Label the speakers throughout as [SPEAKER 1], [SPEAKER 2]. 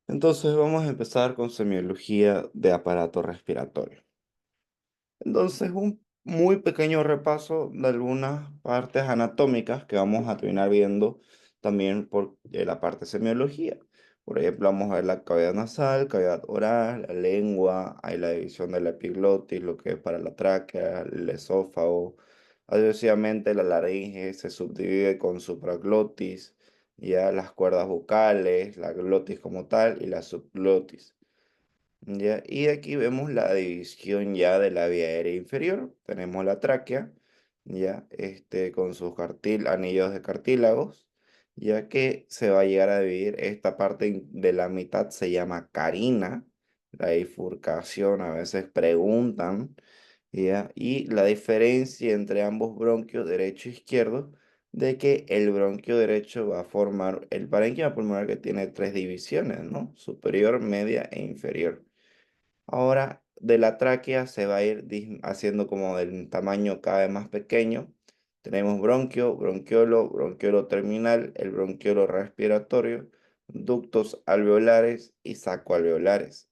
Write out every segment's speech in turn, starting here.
[SPEAKER 1] Entonces vamos a empezar con semiología de aparato respiratorio. Entonces un muy pequeño repaso de algunas partes anatómicas que vamos a terminar viendo también por la parte de semiología. Por ejemplo, vamos a ver la cavidad nasal, cavidad oral, la lengua, hay la división de la epiglotis, lo que es para la tráquea, el esófago. Adicionalmente, la laringe se subdivide con supraglotis, ya las cuerdas vocales, la glotis como tal y la subglotis. Ya, y aquí vemos la división ya de la vía aérea inferior. Tenemos la tráquea, ya, con sus anillos de cartílagos, ya que se va a llegar a dividir esta parte de la mitad se llama carina, la bifurcación, a veces preguntan, ya, y la diferencia entre ambos bronquios, derecho e izquierdo, de que el bronquio derecho va a formar el parénquima pulmonar que tiene tres divisiones, ¿no? Superior, media e inferior. Ahora de la tráquea se va a ir haciendo como del tamaño cada vez más pequeño. Tenemos bronquio, bronquiolo, bronquiolo terminal, el bronquiolo respiratorio, ductos alveolares y sacoalveolares.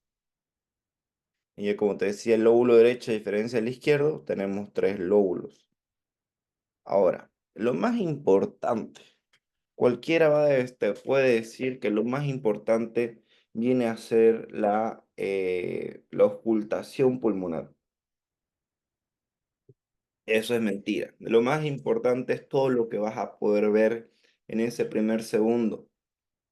[SPEAKER 1] Y ya como te decía, el lóbulo derecho, a diferencia del izquierdo, tenemos tres lóbulos. Ahora, lo más importante, cualquiera puede decir que lo más importante viene a ser la ocultación pulmonar. Eso es mentira. Lo más importante es todo lo que vas a poder ver en ese primer segundo.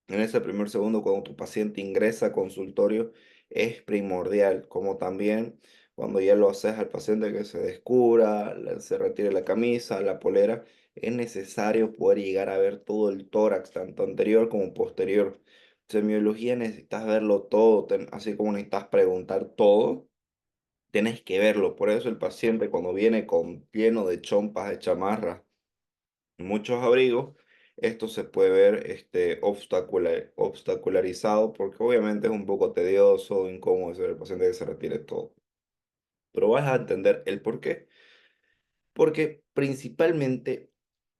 [SPEAKER 1] En ese primer segundo, cuando tu paciente ingresa a consultorio, es primordial, como también cuando ya lo haces al paciente que se descubra, se retire la camisa, la polera, es necesario poder llegar a ver todo el tórax, tanto anterior como posterior. Semiología necesitas verlo todo, así como necesitas preguntar todo. Tienes que verlo, por eso el paciente cuando viene con lleno de chompas, de chamarras, muchos abrigos, esto se puede ver obstacularizado porque obviamente es un poco tedioso, incómodo hacer el paciente que se retire todo. Pero vas a entender el por qué. Porque principalmente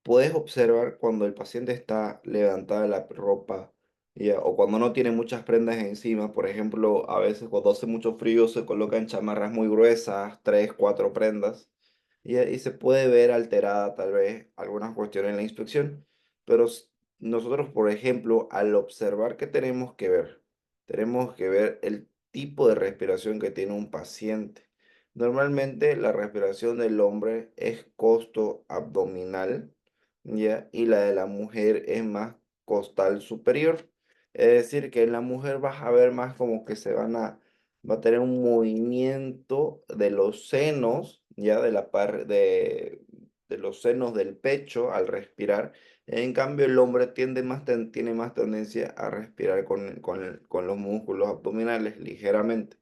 [SPEAKER 1] puedes observar cuando el paciente está levantada la ropa ya, o cuando no tiene muchas prendas encima. Por ejemplo, a veces cuando hace mucho frío se colocan chamarras muy gruesas, tres, cuatro prendas, y se puede ver alterada tal vez algunas cuestiones en la inspección. Pero nosotros, por ejemplo, al observar, ¿qué tenemos que ver? Tenemos que ver el tipo de respiración que tiene un paciente. Normalmente la respiración del hombre es costo abdominal, ¿ya? Y la de la mujer es más costal superior. Es decir, que en la mujer vas a ver más como que va a tener un movimiento de los senos, ¿ya? De los senos del pecho al respirar. En cambio, el hombre tiene más tendencia a respirar con los músculos abdominales ligeramente.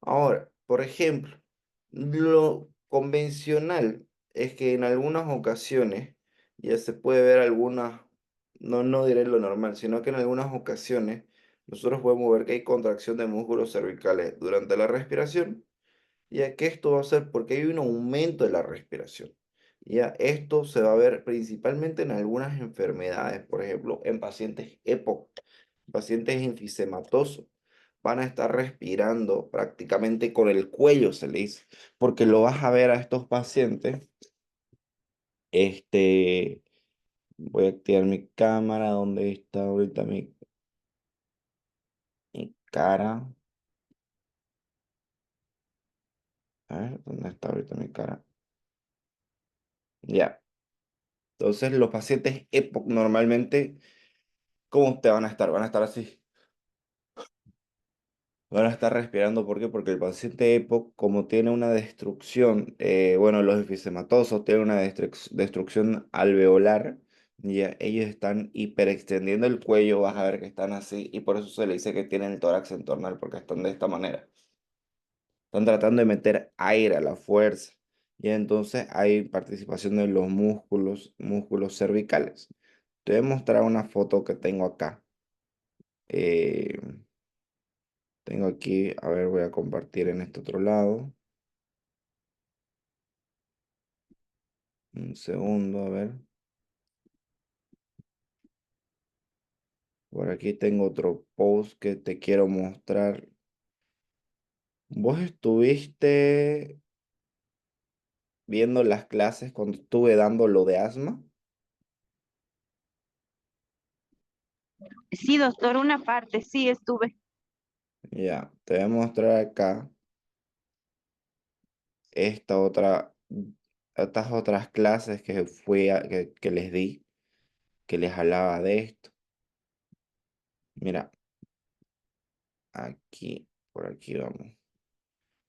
[SPEAKER 1] Ahora, por ejemplo, lo convencional es que en algunas ocasiones ya se puede ver no diré lo normal, sino que en algunas ocasiones nosotros podemos ver que hay contracción de músculos cervicales durante la respiración, ya que esto va a ser porque hay un aumento de la respiración. Ya esto se va a ver principalmente en algunas enfermedades, por ejemplo, en pacientes EPOC, pacientes enfisematosos van a estar respirando prácticamente con el cuello, se le dice, porque lo vas a ver a estos pacientes. Este, Voy a activar mi cámara, ¿dónde está ahorita mi cara? A ver, ¿dónde está ahorita mi cara? Ya. Entonces, los pacientes EPOC normalmente, ¿cómo te van a estar? Van a estar así. Van a estar respirando, ¿por qué? Porque el paciente EPOC, como tiene una destrucción, bueno, los enfisematosos tienen una destrucción alveolar, ya ellos están hiperextendiendo el cuello, vas a ver que están así, y por eso se le dice que tienen el tórax entornal, porque están de esta manera. Están tratando de meter aire a la fuerza, y entonces hay participación de los músculos cervicales. Te voy a mostrar una foto que tengo acá. Eh, Tengo aquí, a ver, voy a compartir en este otro lado. Un segundo, a ver. Por aquí tengo otro post que te quiero mostrar. ¿Vos estuviste viendo las clases cuando estuve dando lo de asma?
[SPEAKER 2] Sí, doctor, una parte, sí estuve.
[SPEAKER 1] Ya, te voy a mostrar acá esta otra, estas otras clases que que les di, que les hablaba de esto. Mira, aquí, por aquí vamos.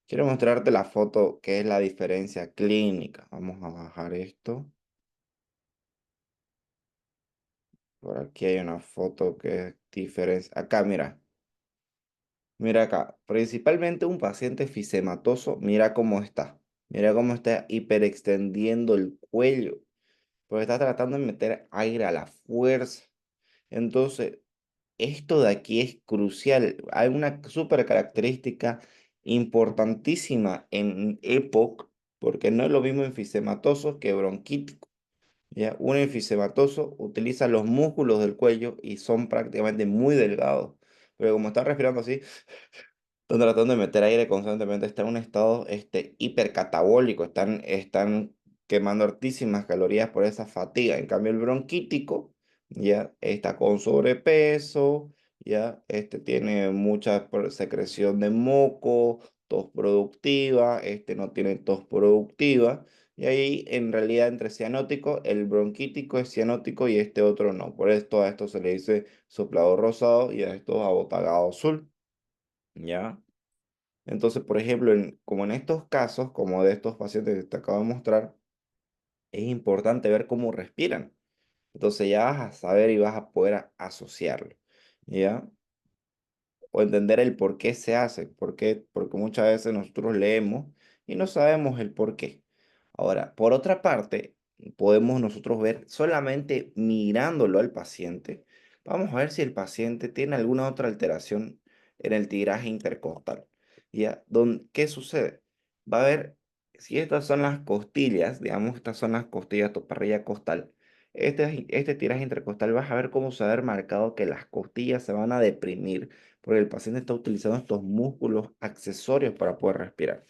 [SPEAKER 1] Quiero mostrarte la foto que es la diferencia clínica. Vamos a bajar esto. Por aquí hay una foto que es diferencia. Acá, mira. Mira acá. Principalmente un paciente fisematoso. Mira cómo está. Mira cómo está hiperextendiendo el cuello. Porque está tratando de meter aire a la fuerza. Entonces, esto de aquí es crucial. Hay una super característica importantísima en EPOC, porque no es lo mismo enfisematoso que bronquítico. ¿Ya? Un enfisematoso utiliza los músculos del cuello y son prácticamente muy delgados. Pero como están respirando así, están tratando de meter aire constantemente, está en un estado hipercatabólico, están quemando altísimas calorías por esa fatiga. En cambio, el bronquítico ya está con sobrepeso, ya tiene mucha secreción de moco, tos productiva, no tiene tos productiva. Y ahí, en realidad, entre cianótico, el bronquítico es cianótico y este otro no. Por esto a esto se le dice soplador rosado y a esto abotagado azul. ¿Ya? Entonces, por ejemplo, como en estos casos, como de estos pacientes que te acabo de mostrar, es importante ver cómo respiran. Entonces ya vas a saber y vas a poder asociarlo. ¿Ya? O entender el por qué se hace, porque muchas veces nosotros leemos y no sabemos el por qué. Ahora, por otra parte, podemos nosotros ver solamente mirándolo al paciente, vamos a ver si el paciente tiene alguna otra alteración en el tigraje intercostal. ¿Ya? ¿Qué sucede? Va a ver si estas son las costillas, digamos, estas son las costillas, tu parrilla costal. Este tiraje intercostal vas a ver cómo se va a ver marcado que las costillas se van a deprimir porque el paciente está utilizando estos músculos accesorios para poder respirar.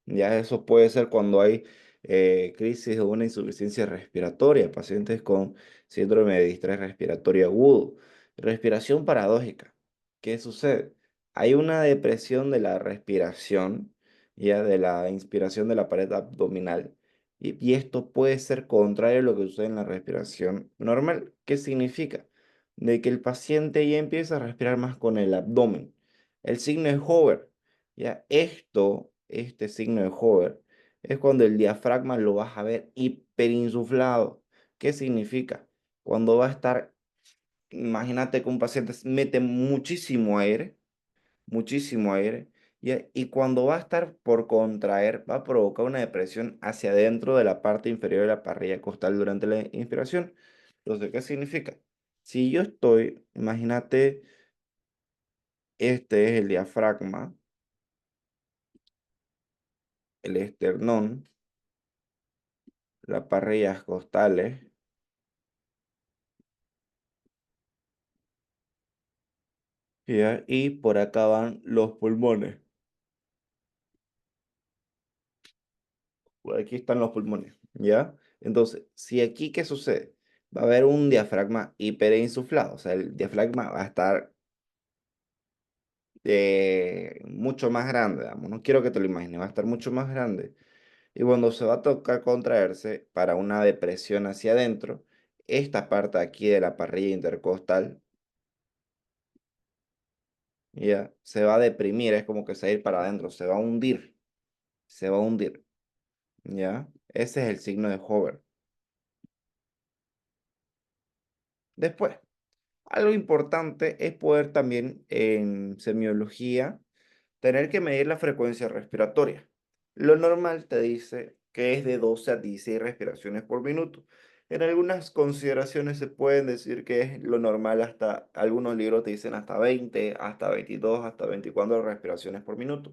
[SPEAKER 1] Ya eso puede ser cuando hay crisis de una insuficiencia respiratoria, pacientes con síndrome de distrés respiratorio agudo, respiración paradójica. ¿Qué sucede? Hay una depresión de la respiración, ya de la inspiración de la pared abdominal, y esto puede ser contrario a lo que sucede en la respiración normal. ¿Qué significa? De que el paciente ya empieza a respirar más con el abdomen. El signo es Hover. Ya este signo de Hover, es cuando el diafragma lo vas a ver hiperinsuflado. ¿Qué significa? Cuando va a estar, imagínate que un paciente mete muchísimo aire, y cuando va a estar por contraer, va a provocar una depresión hacia adentro de la parte inferior de la parrilla costal durante la inspiración. Entonces, ¿qué significa? Si yo estoy, imagínate, este es el diafragma, el esternón, las parrillas costales, ¿ya? Y por acá van los pulmones. Por aquí están los pulmones, ¿ya? Entonces, si aquí, ¿qué sucede? Va a haber un diafragma hiperinsuflado, o sea, el diafragma va a estar mucho más grande, digamos. No quiero que te lo imagines, va a estar mucho más grande. Y cuando se va a tocar contraerse para una depresión hacia adentro, esta parte aquí de la parrilla intercostal, ya, se va a deprimir, es como que se va a ir para adentro, se va a hundir, se va a hundir, ¿ya? Ese es el signo de Hover. Después, algo importante es poder también en semiología tener que medir la frecuencia respiratoria. Lo normal te dice que es de 12 a 16 respiraciones por minuto. En algunas consideraciones se pueden decir que es lo normal hasta, algunos libros te dicen hasta 20, hasta 22, hasta 24 respiraciones por minuto.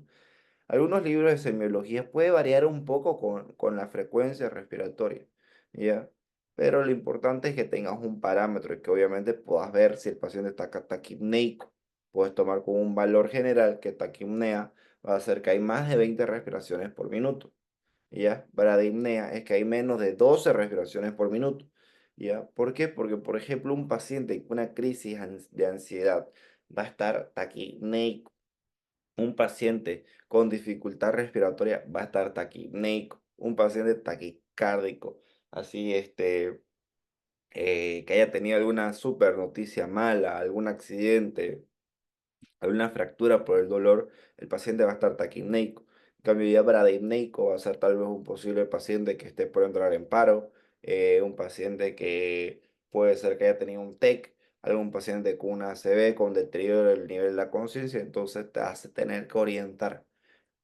[SPEAKER 1] Algunos libros de semiología puede variar un poco con la frecuencia respiratoria, ¿ya? pero lo importante es que tengas un parámetro y que obviamente puedas ver si el paciente está taquipneico. Puedes tomar como un valor general que taquipnea va a ser que hay más de 20 respiraciones por minuto. ¿Ya? Bradipnea es que hay menos de 12 respiraciones por minuto. ¿Ya? ¿Por qué? Porque, por ejemplo, un paciente con una crisis de ansiedad va a estar taquipneico. Un paciente con dificultad respiratoria va a estar taquipneico. Un paciente taquicárdico. Así, que haya tenido alguna super noticia mala, algún accidente, alguna fractura por el dolor, el paciente va a estar taquipneico. En cambio, ya bradipneico va a ser tal vez un posible paciente que esté por entrar en paro, un paciente que puede ser que haya tenido un TEC, algún paciente con una ACV, con deterioro del nivel de la conciencia, entonces te hace tener que orientar.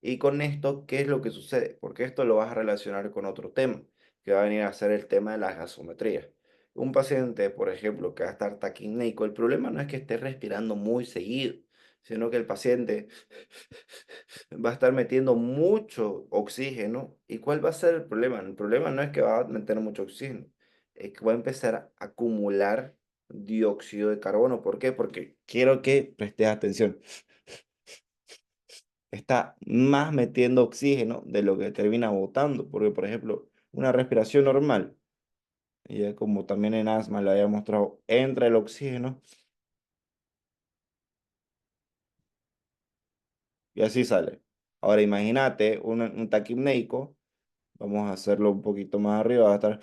[SPEAKER 1] Y con esto, ¿qué es lo que sucede? Porque esto lo vas a relacionar con otro tema, que va a venir a ser el tema de la gasometría. Un paciente, por ejemplo, que va a estar taquipneico, el problema no es que esté respirando muy seguido, sino que el paciente va a estar metiendo mucho oxígeno. ¿Y cuál va a ser el problema? El problema no es que va a meter mucho oxígeno, es que va a empezar a acumular dióxido de carbono. ¿Por qué? Porque quiero que prestes atención, está más metiendo oxígeno de lo que termina botando, porque por ejemplo, una respiración normal, y como también en asma lo había mostrado, entra el oxígeno y así sale. Ahora imagínate un taquipneico, vamos a hacerlo un poquito más arriba, va a estar...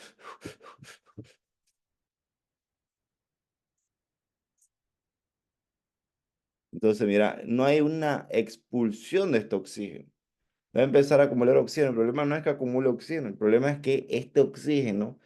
[SPEAKER 1] Entonces, mira, no hay una expulsión de este oxígeno. Va a empezar a acumular oxígeno. El problema no es que acumule oxígeno, el problema es que este oxígeno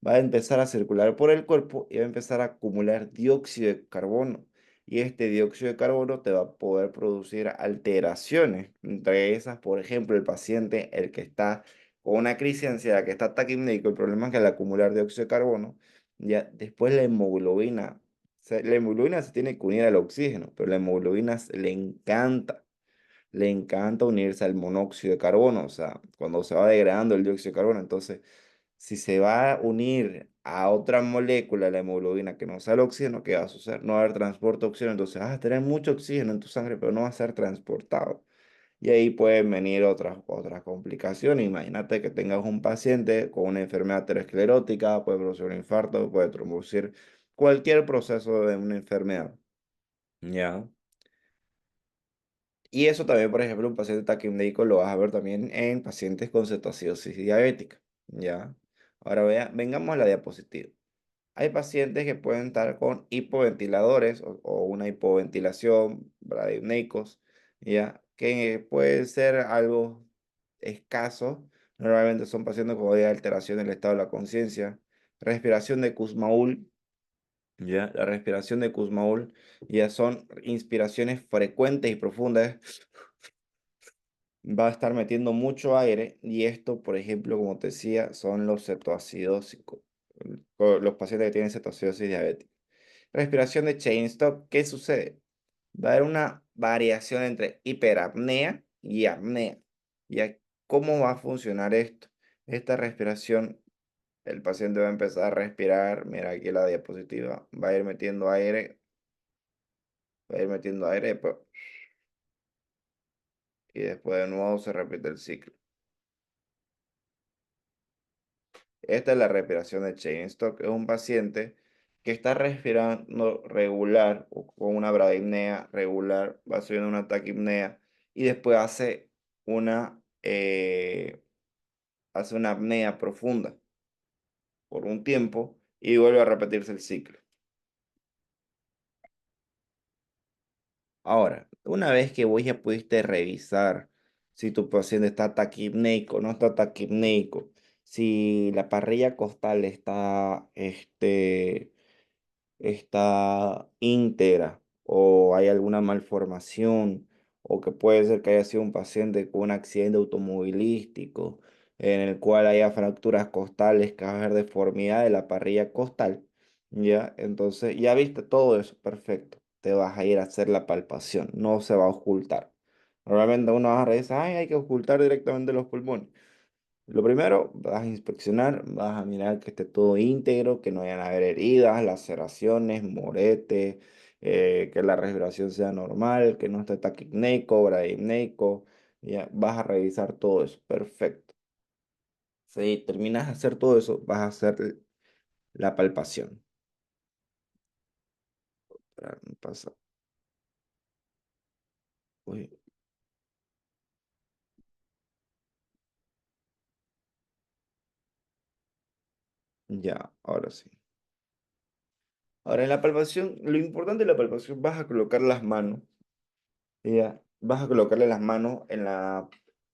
[SPEAKER 1] va a empezar a circular por el cuerpo y va a empezar a acumular dióxido de carbono. Y este dióxido de carbono te va a poder producir alteraciones. Entre esas, por ejemplo, el paciente, el que está con una crisis de ansiedad, que está taquipnéico, el problema es que al acumular dióxido de carbono, ya después la hemoglobina, la hemoglobina se tiene que unir al oxígeno, pero la hemoglobina le encanta unirse al monóxido de carbono, o sea, cuando se va degradando el dióxido de carbono, entonces si se va a unir a otra molécula, la hemoglobina, que no sea el oxígeno, ¿qué va a suceder? No va a haber transporte de oxígeno, entonces vas a tener mucho oxígeno en tu sangre, pero no va a ser transportado. Y ahí pueden venir otras complicaciones. Imagínate que tengas un paciente con una enfermedad aterosclerótica, puede producir un infarto, puede producir cualquier proceso de una enfermedad. ¿Ya? Y eso también, por ejemplo, un paciente taquimléico lo vas a ver también en pacientes con cetoacidosis diabética. ¿Ya? Ahora vengamos a la diapositiva. Hay pacientes que pueden estar con hipoventiladores o una hipoventilación, bradipneicos, ¿ya? Que puede ser algo escaso. Normalmente son pacientes con alteración del estado de la conciencia. Respiración de Kussmaul, ¿ya? La respiración de Kussmaul ya son inspiraciones frecuentes y profundas. Va a estar metiendo mucho aire y esto, por ejemplo, como te decía, son los cetoacidósicos, los pacientes que tienen cetoacidosis diabética. Respiración de Cheyne-Stokes, ¿qué sucede? Va a haber una variación entre hiperapnea y apnea. ¿Ya cómo va a funcionar esto? Esta respiración, el paciente va a empezar a respirar, mira aquí la diapositiva, va a ir metiendo aire, va a ir metiendo aire y después de nuevo se repite el ciclo. Esta es la respiración de Cheyne-Stokes. Es un paciente que está respirando regular o con una bradipnea regular, va subiendo una taquipnea y después hace una apnea profunda por un tiempo y vuelve a repetirse el ciclo. Ahora, una vez que vos ya pudiste revisar si tu paciente está taquipneico, no está taquipneico, si la parrilla costal está íntegra o hay alguna malformación o que puede ser que haya sido un paciente con un accidente automovilístico en el cual haya fracturas costales, que va a haber deformidad de la parrilla costal, ¿ya? Entonces, ya viste todo eso, perfecto. Te vas a ir a hacer la palpación, no se va a ocultar. Normalmente uno va a revisar, ay, hay que ocultar directamente los pulmones. Lo primero, vas a inspeccionar, vas a mirar que esté todo íntegro, que no vayan a haber heridas, laceraciones, moretes, que la respiración sea normal, que no esté taquipneico, bradipneico. Ya, vas a revisar todo eso. Perfecto. Si terminas de hacer todo eso, vas a hacer la palpación. Espera, me pasa. Uy, ya, ahora sí. Ahora en la palpación, lo importante de la palpación, vas a colocar las manos. Ya, vas a colocarle las manos en,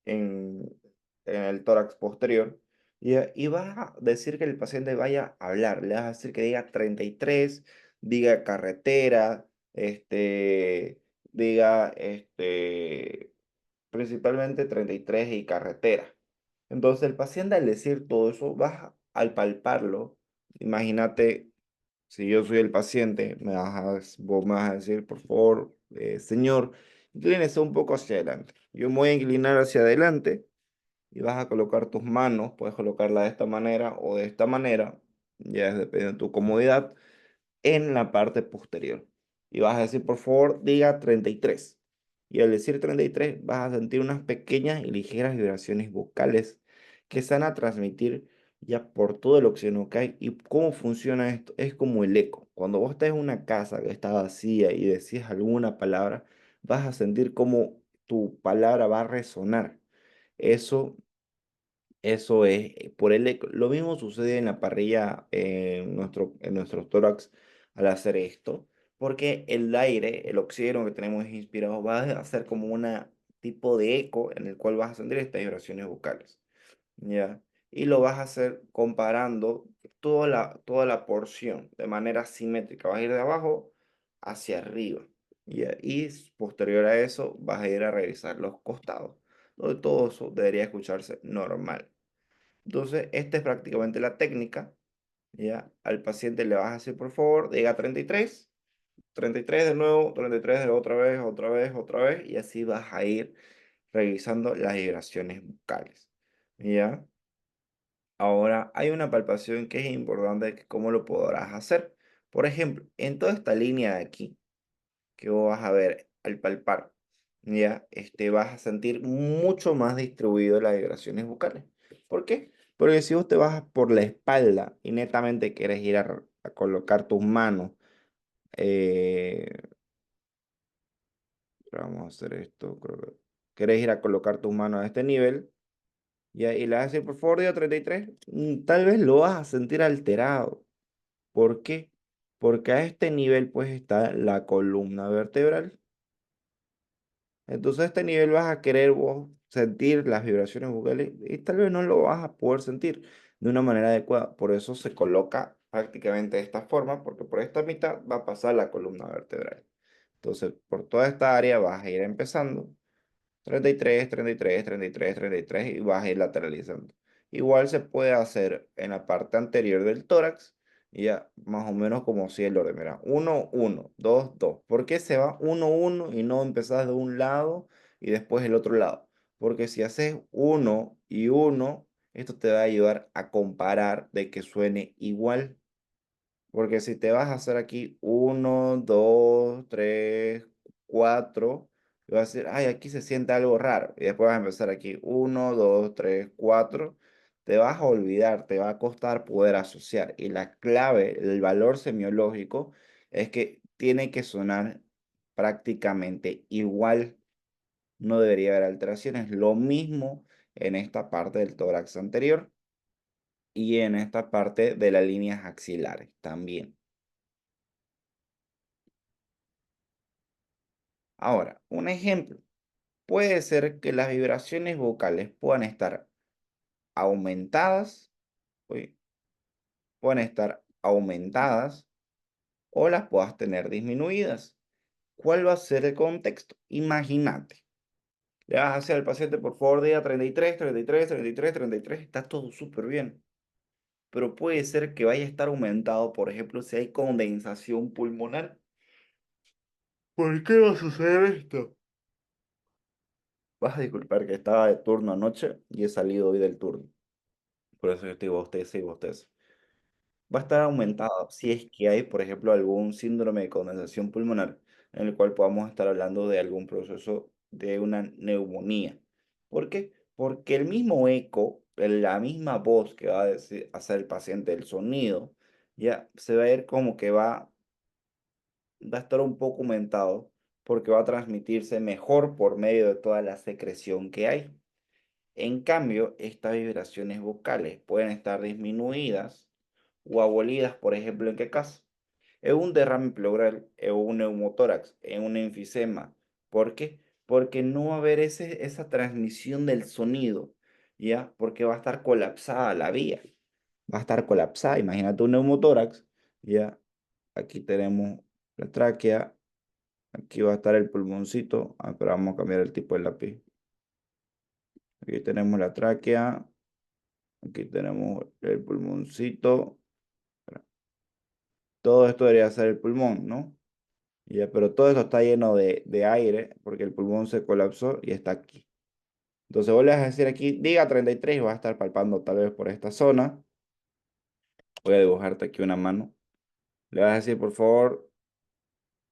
[SPEAKER 1] en el tórax posterior. Ya, y vas a decir que el paciente vaya a hablar. Le vas a decir que diga 33, diga carretera, diga principalmente 33 y carretera. Entonces el paciente al decir todo eso, al palparlo, imagínate, si yo soy el paciente, vos me vas a decir, por favor, señor, inclínese un poco hacia adelante. Yo me voy a inclinar hacia adelante y vas a colocar tus manos, puedes colocarla de esta manera o de esta manera, ya depende de tu comodidad, en la parte posterior. Y vas a decir, por favor, diga 33. Y al decir 33, vas a sentir unas pequeñas y ligeras vibraciones vocales que se van a transmitir ya por todo el oxígeno que hay. ¿Y cómo funciona esto? Es como el eco. Cuando vos estás en una casa que está vacía y decís alguna palabra, vas a sentir cómo tu palabra va a resonar. Eso eso es por el eco. Lo mismo sucede en la parrilla, en nuestro tórax al hacer esto, porque el aire, el oxígeno que tenemos inspirado va a hacer como una tipo de eco en el cual vas a sentir estas vibraciones vocales. ¿Ya? Y lo vas a hacer comparando toda la porción de manera simétrica. Vas a ir de abajo hacia arriba. ¿Ya? Y posterior a eso vas a ir a revisar los costados, donde todo eso debería escucharse normal. Entonces, esta es prácticamente la técnica. ¿Ya? Al paciente le vas a decir, por favor, diga 33, 33 de nuevo, 33 de otra vez, otra vez, otra vez, y así vas a ir revisando las vibraciones vocales. ¿Ya? Ahora, hay una palpación que es importante, que cómo lo podrás hacer. Por ejemplo, en toda esta línea de aquí, que vos vas a ver al palpar, ya, vas a sentir mucho más distribuido las vibraciones vocales. ¿Por qué? Porque si vos te vas por la espalda y netamente quieres ir a colocar tus manos, eh, vamos a hacer esto, creo que quieres ir a colocar tus manos a este nivel, ya, y le vas a decir, por favor, diga 33, tal vez lo vas a sentir alterado. ¿Por qué? Porque a este nivel pues está la columna vertebral. Entonces a este nivel vas a querer vos sentir las vibraciones vocales y tal vez no lo vas a poder sentir de una manera adecuada. Por eso se coloca prácticamente de esta forma, porque por esta mitad va a pasar la columna vertebral. Entonces por toda esta área vas a ir empezando 33, 33, 33, 33 y vas a ir lateralizando. Igual se puede hacer en la parte anterior del tórax, y ya más o menos como si el orden, mira, 1, 1, 2, 2. ¿Por qué se va 1, 1 y no empezás de un lado y después el otro lado? Porque si haces 1 y 1, esto te va a ayudar a comparar de que suene igual. Porque si te vas a hacer aquí uno, 2, 3, 4, y vas a decir, ay, aquí se siente algo raro. Y después vas a empezar aquí uno, 2, 3, 4. Te vas a olvidar, te va a costar poder asociar. Y la clave, el valor semiológico, es que tiene que sonar prácticamente igual. No debería haber alteraciones. Lo mismo en esta parte del tórax anterior y en esta parte de las líneas axilares también. Ahora, un ejemplo, puede ser que las vibraciones vocales puedan estar aumentadas, uy, puedan estar aumentadas o las puedas tener disminuidas. ¿Cuál va a ser el contexto? Imagínate, le vas a decir al paciente, por favor, diga 33, 33, 33, 33, está todo súper bien. Pero puede ser que vaya a estar aumentado, por ejemplo, si hay condensación pulmonar. ¿Por qué va a suceder esto? Vas a disculpar que estaba de turno anoche y he salido hoy del turno. Por eso yo estoy bosteza y bosteza. Va a estar
[SPEAKER 2] Sí.
[SPEAKER 1] aumentado si es que hay, por ejemplo, algún síndrome de condensación pulmonar en el cual podamos estar hablando de algún proceso de una neumonía. ¿Por qué? Porque el mismo eco, la misma voz que va a hacer el paciente, el sonido, ya se va a ver como que va a estar un poco aumentado porque va a transmitirse mejor por medio de toda la secreción que hay. En cambio, estas vibraciones vocales pueden estar disminuidas o abolidas, por ejemplo, ¿en qué caso? En un derrame pleural, en un neumotórax, en un enfisema. ¿Por qué? Porque no va a haber esa transmisión del sonido, ¿ya? Porque va a estar colapsada la vía. Va a estar colapsada. Imagínate un neumotórax, ¿ya? Aquí tenemos la tráquea, aquí va a estar el pulmoncito. Ah, pero vamos a cambiar el tipo de lápiz. Aquí tenemos la tráquea. Aquí tenemos el pulmoncito. Todo esto debería ser el pulmón, ¿no? Ya, pero todo esto está lleno de aire porque el pulmón se colapsó y está aquí. Entonces vos le vas a decir aquí, diga 33 y vas a estar palpando tal vez por esta zona. Voy a dibujarte aquí una mano. Le vas a decir, por favor,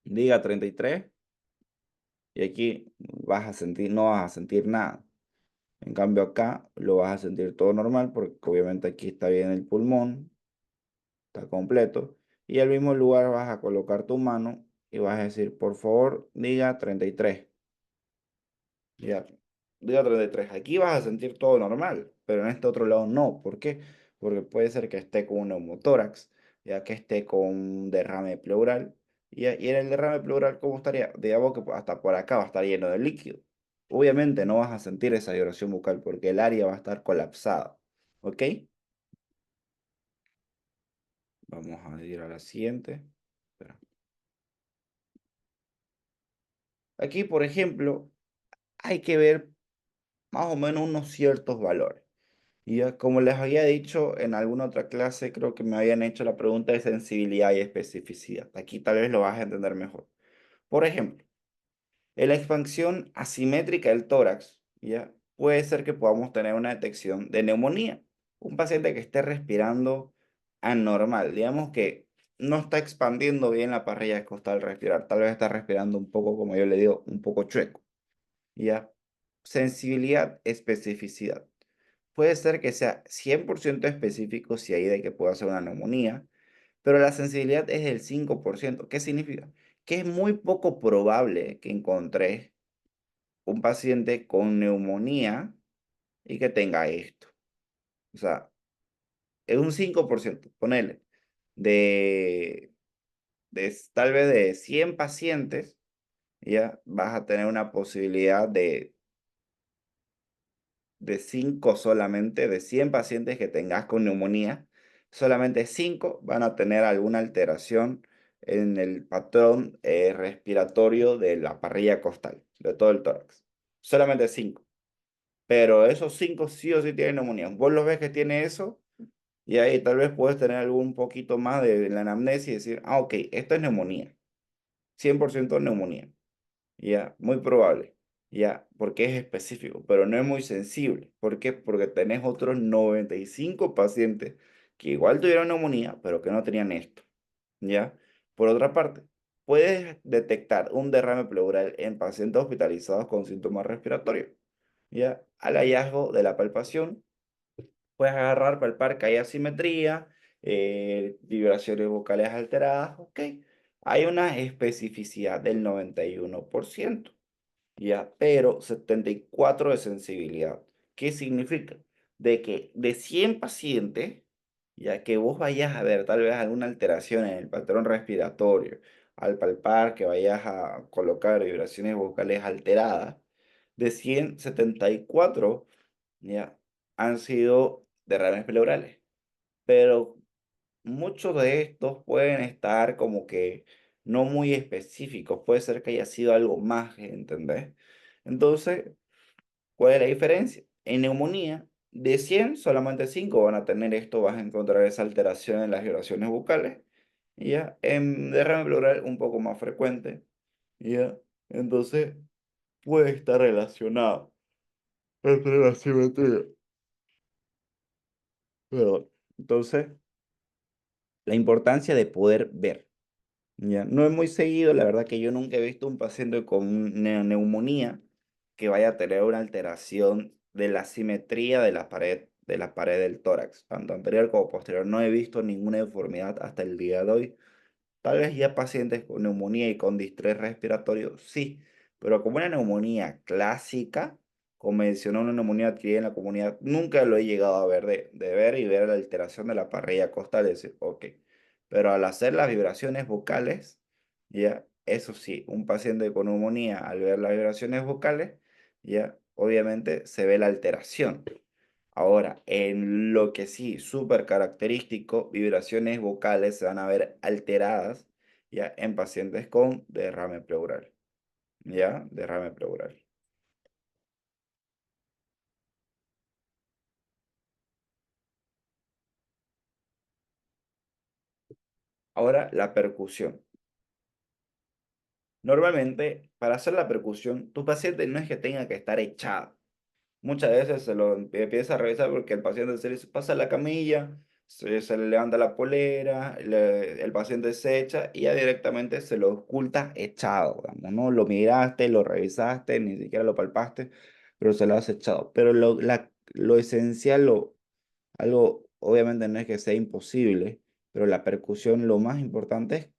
[SPEAKER 1] diga 33 y aquí vas a sentir, no vas a sentir nada. En cambio acá lo vas a sentir todo normal porque obviamente aquí está bien el pulmón, está completo. Y al mismo lugar vas a colocar tu mano y vas a decir, por favor, diga 33. Ya, diga 33. Aquí vas a sentir todo normal, pero en este otro lado no. ¿Por qué? Porque puede ser que esté con un neumotórax, ya que esté con un derrame pleural. Y en el derrame pleural, ¿cómo estaría? Digamos que hasta por acá va a estar lleno de líquido. Obviamente no vas a sentir esa vibración bucal porque el área va a estar colapsada. ¿Ok? Vamos a ir a la siguiente. Espera. Aquí, por ejemplo, hay que ver más o menos unos ciertos valores. Y ya, como les había dicho en alguna otra clase, creo que me habían hecho la pregunta de sensibilidad y especificidad. Aquí tal vez lo vas a entender mejor. Por ejemplo, en la expansión asimétrica del tórax, ya puede ser que podamos tener una detección de neumonía. Un paciente que esté respirando anormal, digamos que no está expandiendo bien la parrilla costal al respirar, tal vez está respirando un poco, como yo le digo, un poco chueco. Ya, sensibilidad, especificidad. Puede ser que sea 100% específico si hay de que pueda ser una neumonía, pero la sensibilidad es del 5%. ¿Qué significa? Que es muy poco probable que encontré un paciente con neumonía y que tenga esto. O sea, es un 5%. Ponele, de, tal vez de 100 pacientes, ya vas a tener una posibilidad de 5 solamente, de 100 pacientes que tengas con neumonía, solamente 5 van a tener alguna alteración en el patrón respiratorio de la parrilla costal, de todo el tórax. Solamente 5. Pero esos 5 sí o sí tienen neumonía. Vos los ves que tiene eso y ahí tal vez puedes tener algún poquito más de la anamnesis y decir, ah, ok, esto es neumonía. 100% neumonía. Ya, muy probable. Ya, porque es específico, pero no es muy sensible. ¿Por qué? Porque tenés otros 95 pacientes que igual tuvieron neumonía, pero que no tenían esto. ¿Ya? Por otra parte, puedes detectar un derrame pleural en pacientes hospitalizados con síntomas respiratorios. ¿Ya? Al hallazgo de la palpación, puedes agarrar, palpar que hay asimetría, vibraciones vocales alteradas, ok. Hay una especificidad del 91%. Ya, pero 74 de sensibilidad. ¿Qué significa? De que de 100 pacientes, ya que vos vayas a ver tal vez alguna alteración en el patrón respiratorio, al palpar que vayas a colocar vibraciones vocales alteradas, de 174 ya han sido derrames pleurales, pero muchos de estos pueden estar como que no muy específicos, puede ser que haya sido algo más, ¿entendés? Entonces, ¿cuál es la diferencia? En neumonía, de 100 solamente 5 van a tener esto, vas a encontrar esa alteración en las vibraciones bucales, y ya, en derrame pleural un poco más frecuente, y ya, entonces puede estar relacionado entre la simetría Perdón. Entonces, la importancia de poder ver. Ya, no es muy seguido, la verdad que yo nunca he visto un paciente con una neumonía que vaya a tener una alteración de la simetría de la pared del tórax, tanto anterior como posterior. No he visto ninguna deformidad hasta el día de hoy. Tal vez ya pacientes con neumonía y con distrés respiratorio, sí, pero como una neumonía clásica, convencional, una neumonía adquirida en la comunidad, nunca lo he llegado a ver de ver y ver la alteración de la parrilla costal y decir, ok, pero al hacer las vibraciones vocales, ya, eso sí, un paciente con neumonía, al ver las vibraciones vocales, ya, obviamente se ve la alteración. Ahora, en lo que sí, súper característico, vibraciones vocales se van a ver alteradas ya en pacientes con derrame pleural, ya, derrame pleural. Ahora, la percusión. Normalmente, para hacer la percusión, tu paciente no es que tenga que estar echado. Muchas veces se lo empieza a revisar porque el paciente se le pasa la camilla, se le levanta la polera, el paciente se echa y ya directamente se lo oculta echado, digamos, ¿no? Lo miraste, lo revisaste, ni siquiera lo palpaste, pero se lo has echado. Pero lo esencial, algo obviamente no es que sea imposible, pero la percusión lo más importante es,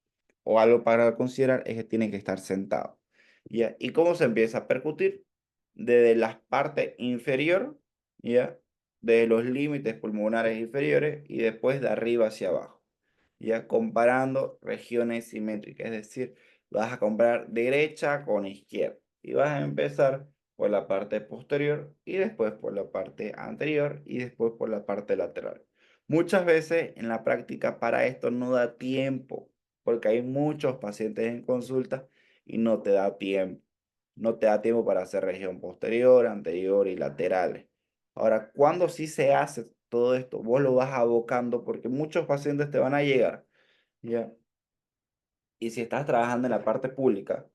[SPEAKER 1] o algo para considerar, es que tiene que estar sentado. ¿Ya? ¿Y cómo se empieza a percutir? Desde la parte inferior, ¿ya? De los límites pulmonares inferiores y después de arriba hacia abajo, ya comparando regiones simétricas, es decir, vas a comparar derecha con izquierda y vas a empezar por la parte posterior y después por la parte anterior y después por la parte lateral. Muchas veces en la práctica para esto no da tiempo porque hay muchos pacientes en consulta y no te da tiempo. No te da tiempo para hacer región posterior, anterior y laterales. Ahora, cuando sí se hace todo esto, vos lo vas abocando porque muchos pacientes te van a llegar, ¿ya? Y si estás trabajando en la parte pública,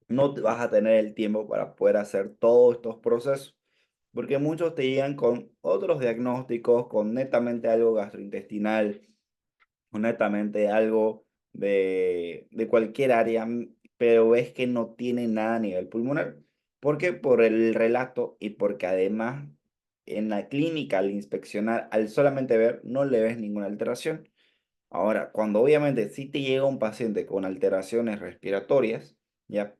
[SPEAKER 1] no te vas a tener el tiempo para poder hacer todos estos procesos, porque muchos te llegan con otros diagnósticos, con netamente algo gastrointestinal, honestamente algo de cualquier área, pero ves que no tiene nada a nivel pulmonar. ¿Por qué? Por el relato y porque además en la clínica al inspeccionar, al solamente ver, no le ves ninguna alteración. Ahora, cuando obviamente si te llega un paciente con alteraciones respiratorias, ya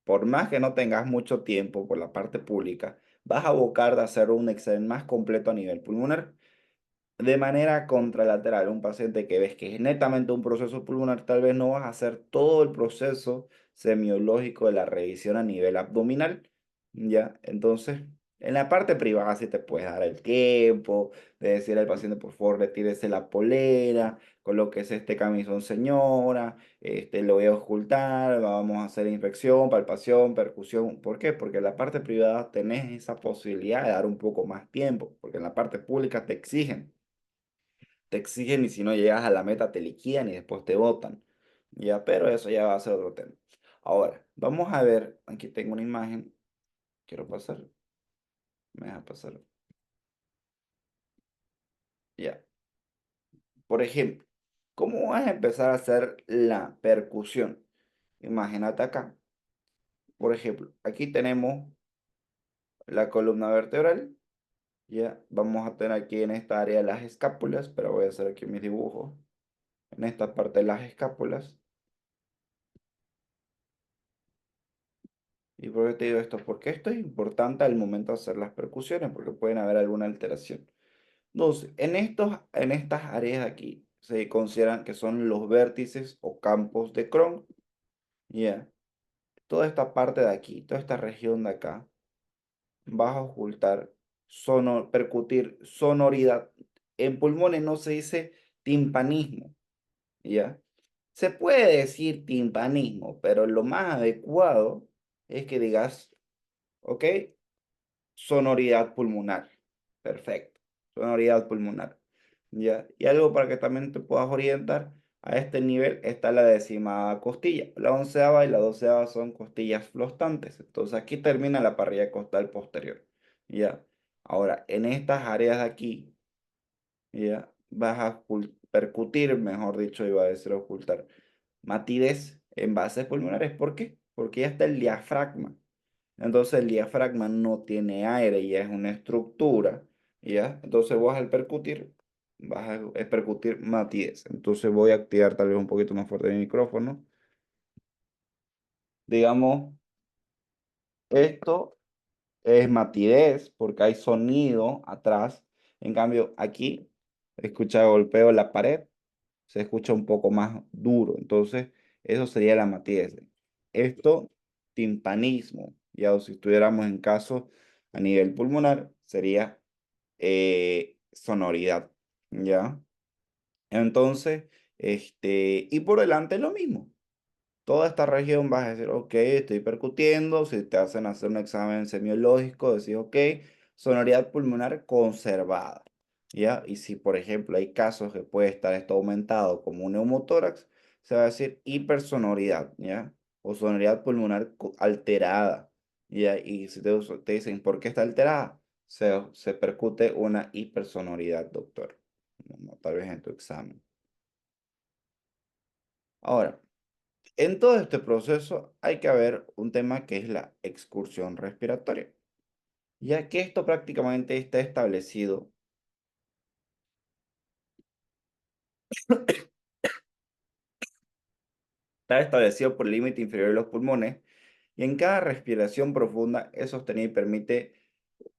[SPEAKER 1] por más que no tengas mucho tiempo por la parte pública, vas a abocar de hacer un examen más completo a nivel pulmonar. De manera contralateral, un paciente que ves que es netamente un proceso pulmonar, tal vez no vas a hacer todo el proceso semiológico de la revisión a nivel abdominal, ¿ya? Entonces, en la parte privada sí te puedes dar el tiempo de decir al paciente, por favor, retírese la polera, colóquese este camisón, señora, lo voy a ocultar, vamos a hacer inspección, palpación, percusión. ¿Por qué? Porque en la parte privada tenés esa posibilidad de dar un poco más tiempo, porque en la parte pública te exigen y si no llegas a la meta te liquidan y después te botan. Ya, pero eso ya va a ser otro tema. Ahora, vamos a ver, aquí tengo una imagen, quiero pasar, me deja pasar. Ya, por ejemplo, ¿cómo vas a empezar a hacer la percusión? Imagínate acá, por ejemplo, aquí tenemos la columna vertebral, ya, vamos a tener aquí en esta área las escápulas, pero voy a hacer aquí mis dibujos, en esta parte de las escápulas. ¿Y por qué te digo esto? Porque esto es importante al momento de hacer las percusiones, porque pueden haber alguna alteración. Entonces, en estas áreas de aquí se consideran que son los vértices o campos de Crohn. Ya. Toda esta parte de aquí, toda esta región de acá, vas a ocultar, percutir sonoridad. En pulmones no se dice timpanismo, ¿ya? Se puede decir timpanismo, pero lo más adecuado es que digas, ¿ok? Sonoridad pulmonar. Perfecto. Sonoridad pulmonar. ¿Ya? Y algo para que también te puedas orientar, a este nivel está la décima costilla. La onceava y la doceava son costillas flotantes. Entonces aquí termina la parrilla costal posterior. ¿Ya? Ahora, en estas áreas de aquí, ya vas a percutir, mejor dicho, iba a decir ocultar, matidez en bases pulmonares. ¿Por qué? Porque ya está el diafragma. Entonces el diafragma no tiene aire, ya es una estructura, ¿ya? Entonces vos al percutir, vas a percutir matidez. Entonces voy a activar tal vez un poquito más fuerte mi micrófono. Digamos, esto es matidez porque hay sonido atrás. En cambio, aquí, escucha golpeo la pared, se escucha un poco más duro. Entonces, eso sería la matidez. Esto, timpanismo. Ya, o si estuviéramos en caso a nivel pulmonar, sería sonoridad. ¿Ya? Entonces, y por delante lo mismo. Toda esta región vas a decir, ok, estoy percutiendo. Si te hacen hacer un examen semiológico, decís, ok, sonoridad pulmonar conservada. ¿Ya? Y si, por ejemplo, hay casos que puede estar esto aumentado como un neumotórax, se va a decir hipersonoridad, ¿ya? O sonoridad pulmonar alterada, ¿ya? Y si te dicen, ¿por qué está alterada? Se percute una hipersonoridad, doctor. Tal vez en tu examen. Ahora, en todo este proceso hay que haber un tema que es la excursión respiratoria, ya que esto prácticamente está establecido por el límite inferior de los pulmones y en cada respiración profunda es sostenida y permite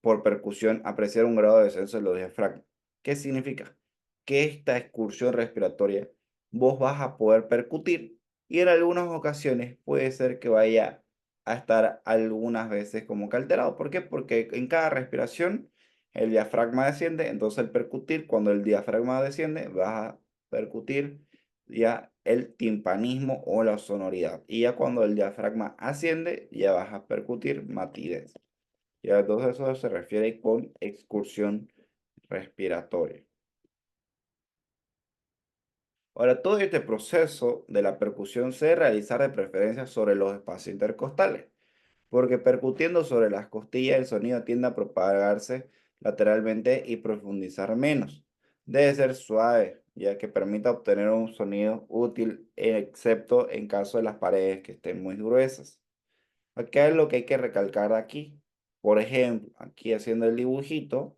[SPEAKER 1] por percusión apreciar un grado de descenso de los diafragmas. ¿Qué significa? Que esta excursión respiratoria vos vas a poder percutir y en algunas ocasiones puede ser que vaya a estar algunas veces como que alterado. ¿Por qué? Porque en cada respiración el diafragma desciende, entonces al percutir, cuando el diafragma desciende, vas a percutir ya el timpanismo o la sonoridad. Y ya cuando el diafragma asciende, ya vas a percutir matidez. Ya entonces eso se refiere con excursión respiratoria. Ahora, todo este proceso de la percusión se debe realizar de preferencia sobre los espacios intercostales, porque percutiendo sobre las costillas el sonido tiende a propagarse lateralmente y profundizar menos. Debe ser suave, ya que permita obtener un sonido útil, excepto en caso de las paredes que estén muy gruesas. Acá es lo que hay que recalcar aquí. Por ejemplo, aquí haciendo el dibujito,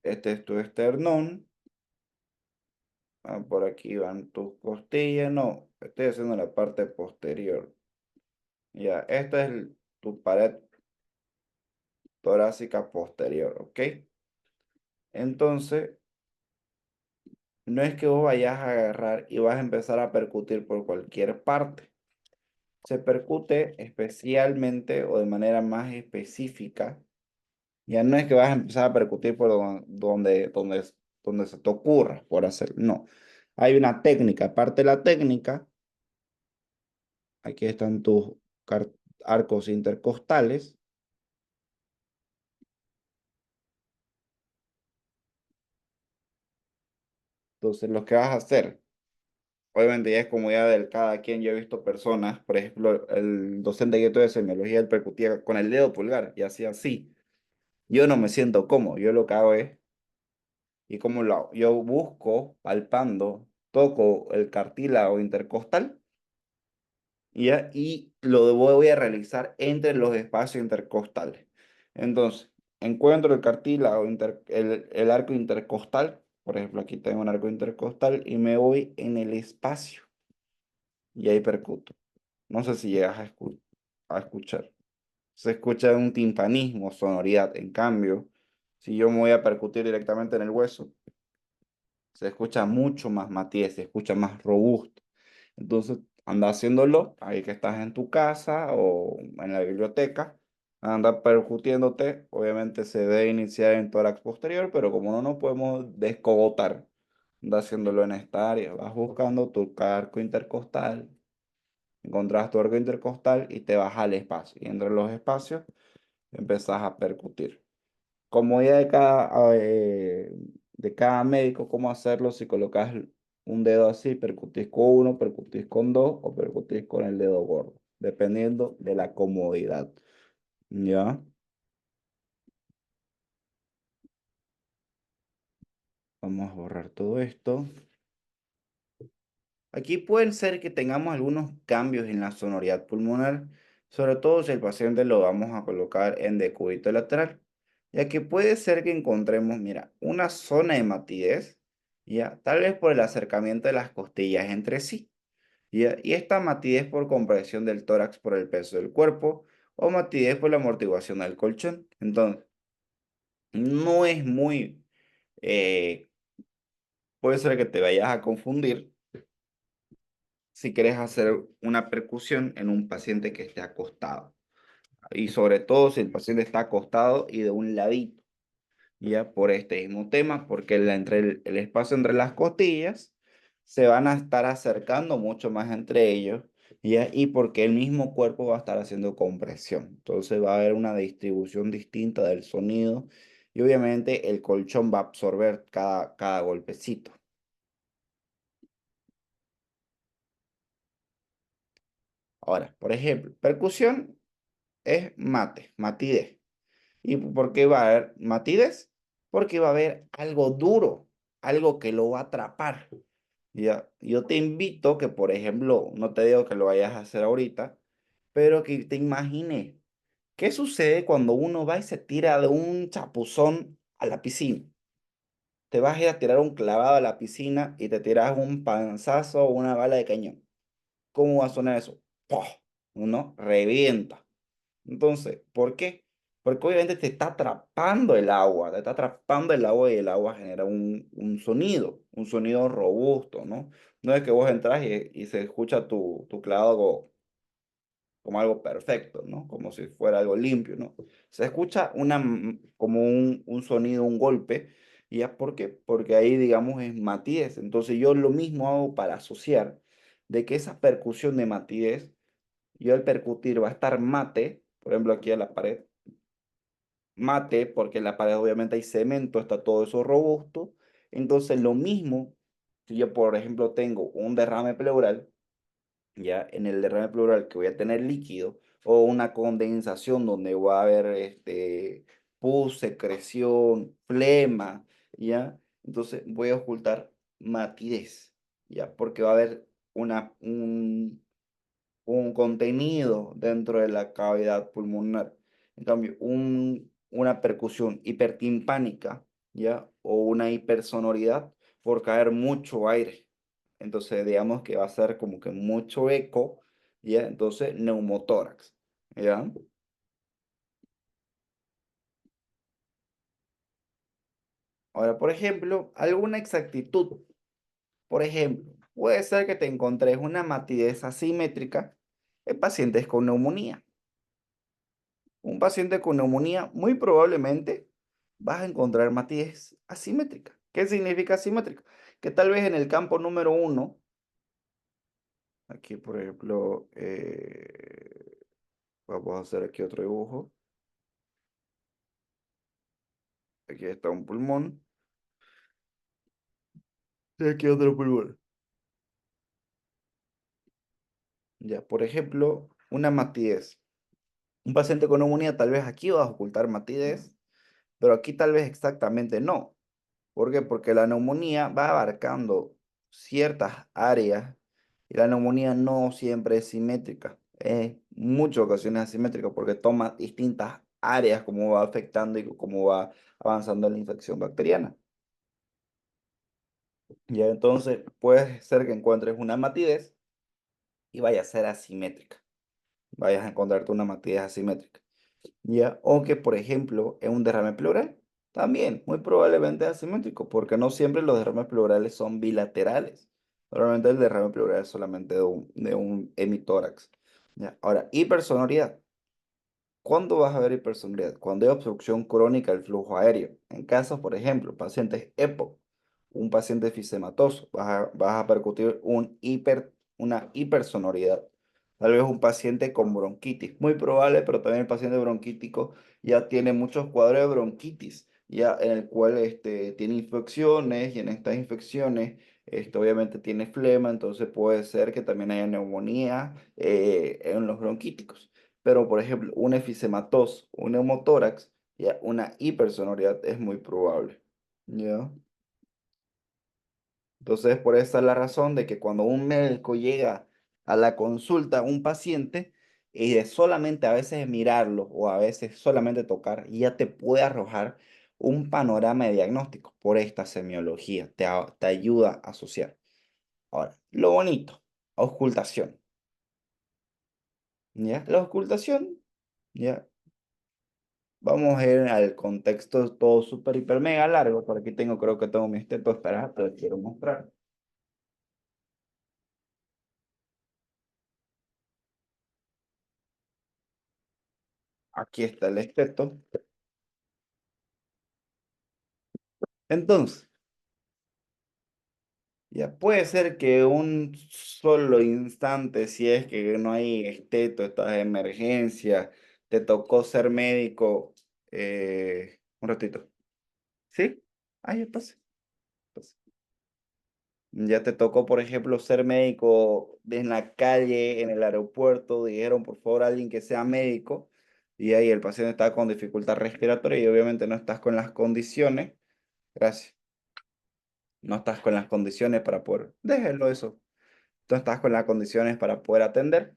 [SPEAKER 1] este es tu esternón. Por aquí van tus costillas. No, estoy haciendo la parte posterior. Ya, esta es tu pared torácica posterior, ¿ok? Entonces, no es que vos vayas a agarrar y vas a empezar a percutir por cualquier parte. Se percute especialmente o de manera más específica. Ya no es que vas a empezar a percutir por donde se te ocurra por hacer. No. Hay una técnica. Aparte de la técnica, aquí están tus arcos intercostales. Entonces, lo que vas a hacer, obviamente ya es comodidad de cada quien. Yo he visto personas, por ejemplo, el docente que yo tuve de semiología, él percutía con el dedo pulgar y hacía así. Yo no me siento cómodo. Yo lo que hago es, ¿y cómo lo hago? Yo busco, palpando, toco el cartílago intercostal. ¿Ya? Y lo voy a realizar entre los espacios intercostales. Entonces, encuentro el cartílago, el arco intercostal, por ejemplo, aquí tengo un arco intercostal y me voy en el espacio y ahí percuto. No sé si llegas a escuchar. Se escucha un timpanismo, sonoridad. En cambio, si yo me voy a percutir directamente en el hueso, se escucha mucho más matiz, se escucha más robusto. Entonces, anda haciéndolo ahí que estás en tu casa o en la biblioteca, anda percutiéndote. Obviamente se debe iniciar en tórax posterior, pero como no nos podemos descogotar, anda haciéndolo en esta área. Vas buscando tu arco intercostal, encontrás tu arco intercostal y te vas al espacio. Y entre los espacios empezás a percutir comodidad de cada médico, cómo hacerlo, si colocas un dedo así, percutís con uno, percutís con dos o percutís con el dedo gordo, dependiendo de la comodidad. ¿Ya? Vamos a borrar todo esto. Aquí pueden ser que tengamos algunos cambios en la sonoridad pulmonar, sobre todo si el paciente lo vamos a colocar en decúbito lateral, ya que puede ser que encontremos, mira, una zona de matidez, ya, tal vez por el acercamiento de las costillas entre sí, ya, y esta matidez por compresión del tórax por el peso del cuerpo o matidez por la amortiguación del colchón. Entonces, no es muy, eh, puede ser que te vayas a confundir si quieres hacer una percusión en un paciente que esté acostado. Y sobre todo si el paciente está acostado y de un ladito, ya por este mismo tema, porque entre el espacio entre las costillas se van a estar acercando mucho más entre ellos, ya, y porque el mismo cuerpo va a estar haciendo compresión. Entonces va a haber una distribución distinta del sonido y obviamente el colchón va a absorber cada golpecito. Ahora, por ejemplo, percusión es matidez. ¿Y por qué va a haber matidez? Porque va a haber algo duro, algo que lo va a atrapar. Ya, yo te invito que, por ejemplo, no te digo que lo vayas a hacer ahorita, pero que te imagines qué sucede cuando uno va y se tira de un chapuzón a la piscina. Te vas a ir a tirar un clavado a la piscina y te tiras un panzazo o una bala de cañón. ¿Cómo va a sonar eso? ¡Pah! Uno revienta. Entonces, ¿por qué? Porque obviamente te está atrapando el agua, te está atrapando el agua y el agua genera un sonido robusto, ¿no? No es que vos entras y se escucha tu clavado como algo perfecto, ¿no? Como si fuera algo limpio, ¿no? Se escucha como un sonido, un golpe, ¿y ya por qué? Porque ahí, digamos, es matidez. Entonces yo lo mismo hago para asociar de que esa percusión de matidez, yo al percutir va a estar mate, por ejemplo, aquí a la pared, mate, porque en la pared obviamente hay cemento, está todo eso robusto. Entonces, lo mismo, si yo, por ejemplo, tengo un derrame pleural, ya en el derrame pleural que voy a tener líquido, o una condensación donde va a haber pus, secreción, flema, ya, entonces voy a ocultar matidez, ya, porque va a haber un contenido dentro de la cavidad pulmonar. En cambio, una percusión hipertimpánica, ¿ya? O una hipersonoridad por caer mucho aire. Entonces, digamos que va a ser como que mucho eco, ¿ya? Entonces, neumotórax, ¿ya? Ahora, por ejemplo, alguna exactitud. Por ejemplo, puede ser que te encontres una matidez asimétrica en pacientes con neumonía. Un paciente con neumonía, muy probablemente vas a encontrar matidez asimétrica. ¿Qué significa asimétrica? Que tal vez en el campo número uno, aquí por ejemplo, vamos a hacer aquí otro dibujo. Aquí está un pulmón. Y aquí otro pulmón. Ya, por ejemplo, una matidez. Un paciente con neumonía, tal vez aquí vas a ocultar matidez, pero aquí tal vez exactamente no. ¿Por qué? Porque la neumonía va abarcando ciertas áreas y la neumonía no siempre es simétrica. En muchas ocasiones es asimétrica porque toma distintas áreas como va afectando y cómo va avanzando la infección bacteriana. Ya entonces puede ser que encuentres una matidez y vaya a ser asimétrica. Vayas a encontrarte una matidez asimétrica. ¿Ya? O que, por ejemplo, en un derrame pleural, también muy probablemente es asimétrico, porque no siempre los derrames pleurales son bilaterales. Normalmente el derrame pleural es solamente de un hemitórax. ¿Ya? Ahora, hipersonoridad. ¿Cuándo vas a ver hipersonoridad? Cuando hay obstrucción crónica del flujo aéreo. En casos, por ejemplo, pacientes EPOC, un paciente efisematoso, vas a percutir una hipersonoridad. Tal vez un paciente con bronquitis, muy probable, pero también el paciente bronquítico ya tiene muchos cuadros de bronquitis, ya en el cual tiene infecciones y en estas infecciones obviamente tiene flema, entonces puede ser que también haya neumonía en los bronquíticos. Pero, por ejemplo, un efisematoso, un neumotórax, ya una hipersonoridad es muy probable. ¿Ya? Entonces, por esa es la razón de que cuando un médico llega a la consulta a un paciente y de solamente a veces mirarlo o a veces solamente tocar, ya te puede arrojar un panorama de diagnóstico por esta semiología, te ayuda a asociar. Ahora, lo bonito, auscultación, ¿ya? La auscultación, ¿ya? Vamos a ir al contexto todo súper, hiper, mega largo. Por aquí tengo, creo que tengo mi esteto, espera, te lo quiero mostrar. Aquí está el esteto. Entonces, ya puede ser que un solo instante, si es que no hay esteto, estás de emergencia, te tocó ser médico, un ratito, ¿sí? Ahí pasa. Ya te tocó, por ejemplo, ser médico en la calle, en el aeropuerto, dijeron, por favor, alguien que sea médico, y ahí el paciente está con dificultad respiratoria y obviamente no estás con las condiciones, gracias, no estás con las condiciones para poder, déjenlo eso, no estás con las condiciones para poder atender.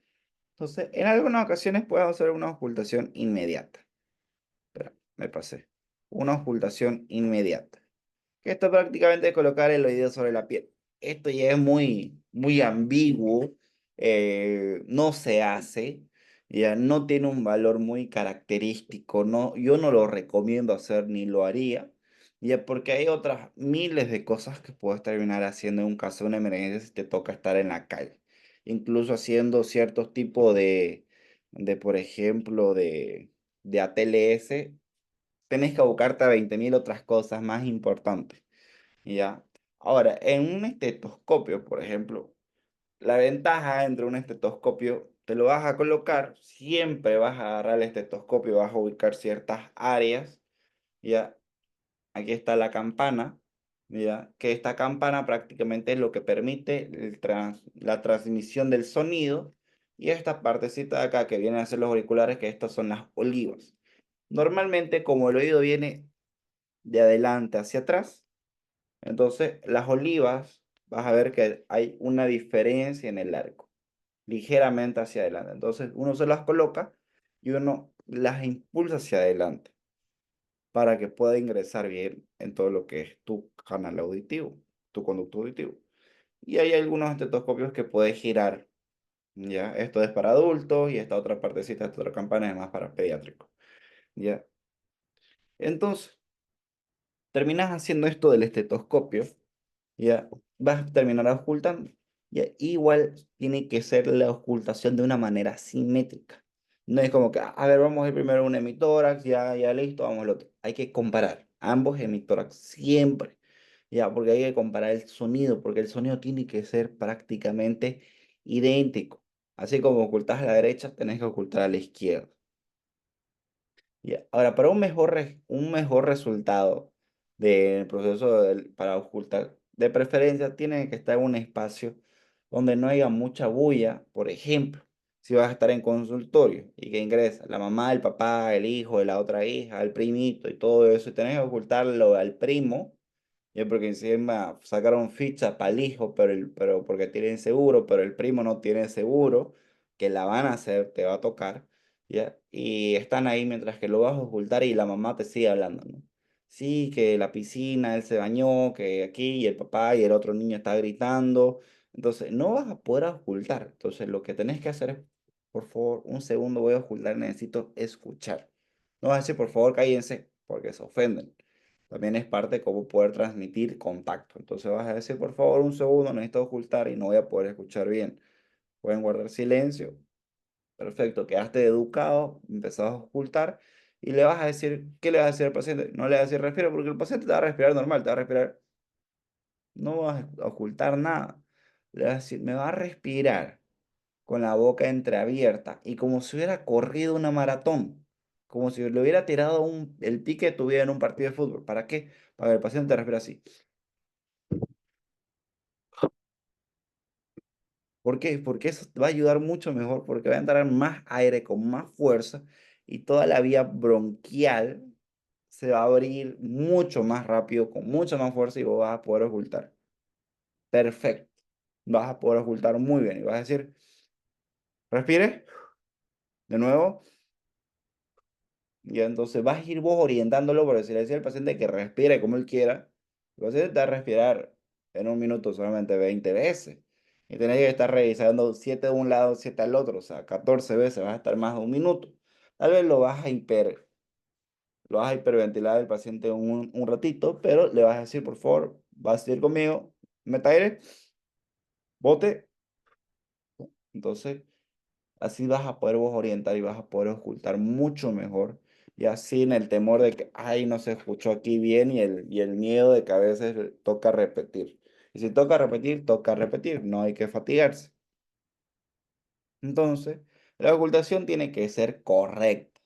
[SPEAKER 1] Entonces, en algunas ocasiones puedes hacer una ocultación inmediata. Espera, me pasé. Una ocultación inmediata. Esto prácticamente es colocar el oído sobre la piel. Esto ya es muy ambiguo, no se hace, ya no tiene un valor muy característico, no, yo no lo recomiendo hacer ni lo haría, ya porque hay otras miles de cosas que puedes terminar haciendo en un caso de una emergencia si te toca estar en la calle, incluso haciendo ciertos tipos por ejemplo, de ATLS, tenés que abocarte a 20.000 otras cosas más importantes. Ya. Ahora, en un estetoscopio, por ejemplo, la ventaja entre un estetoscopio, te lo vas a colocar, siempre vas a agarrar el estetoscopio, vas a ubicar ciertas áreas, ya. Aquí está la campana, ya, que esta campana prácticamente es lo que permite la transmisión del sonido, y esta partecita de acá que vienen a ser los auriculares, que estas son las olivas. Normalmente, como el oído viene de adelante hacia atrás, entonces, las olivas, vas a ver que hay una diferencia en el arco, ligeramente hacia adelante. Entonces, uno se las coloca y uno las impulsa hacia adelante para que pueda ingresar bien en todo lo que es tu canal auditivo, tu conducto auditivo. Y hay algunos estetoscopios que puedes girar, ¿ya? Esto es para adultos y esta otra partecita, esta otra campana es más para pediátricos, ¿ya? Entonces, terminas haciendo esto del estetoscopio, ya vas a terminar ocultando. Ya, igual tiene que ser la ocultación de una manera simétrica. No es como que, a ver, vamos a ir primero a un hemitórax, ya listo, vamos al otro. Hay que comparar ambos hemitórax siempre, ya, porque hay que comparar el sonido, porque el sonido tiene que ser prácticamente idéntico. Así como ocultas a la derecha, tenés que ocultar a la izquierda. Ya. Ahora, para un mejor resultado del proceso para ocultar, de preferencia tiene que estar en un espacio donde no haya mucha bulla. Por ejemplo, si vas a estar en consultorio y que ingresa la mamá, el papá, el hijo de la otra hija, el primito y todo eso, y tenés que ocultarlo al primo, ya porque encima sacaron ficha para el hijo, pero porque tienen seguro, pero el primo no tiene seguro, que la van a hacer, te va a tocar, ¿ya? Y están ahí mientras que lo vas a ocultar y la mamá te sigue hablando, ¿no? Sí, que la piscina, él se bañó, que aquí, y el papá y el otro niño está gritando. Entonces, no vas a poder ocultar. Entonces, lo que tenés que hacer es, por favor, un segundo voy a ocultar, necesito escuchar. No vas a decir, por favor, cállense, porque se ofenden. También es parte de cómo poder transmitir contacto. Entonces vas a decir, por favor, un segundo, necesito ocultar y no voy a poder escuchar bien. Pueden guardar silencio. Perfecto, quedaste educado, empezás a ocultar y le vas a decir, ¿qué le vas a decir al paciente? No le vas a decir respira porque el paciente te va a respirar normal, te va a respirar, no vas a ocultar nada. Le vas a decir, me va a respirar con la boca entreabierta y como si hubiera corrido una maratón, como si le hubiera tirado el pique que tuviera en un partido de fútbol. ¿Para qué? Para que el paciente respire así. ¿Por qué? Porque eso te va a ayudar mucho mejor, porque va a entrar más aire con más fuerza y toda la vía bronquial se va a abrir mucho más rápido, con mucha más fuerza y vos vas a poder ocultar. perfecto. Vas a poder ocultar muy bien y vas a decir, respire de nuevo. Y entonces vas a ir vos orientándolo, por decirle así al paciente que respire como él quiera. El paciente te va a respirar en un minuto solamente 20 veces. Y tenés que estar revisando 7 de un lado, 7 al otro. O sea, 14 veces vas a estar más de un minuto. Tal vez lo vas a hiperventilar al paciente un ratito, pero le vas a decir, por favor, vas a seguir conmigo, meta aire, bote. Entonces, así vas a poder vos orientar y vas a poder ocultar mucho mejor. Y así en el temor de que, ay, no se escuchó aquí bien y el miedo de que a veces toca repetir. Y si toca repetir, no hay que fatigarse. Entonces, la ocultación tiene que ser correcta,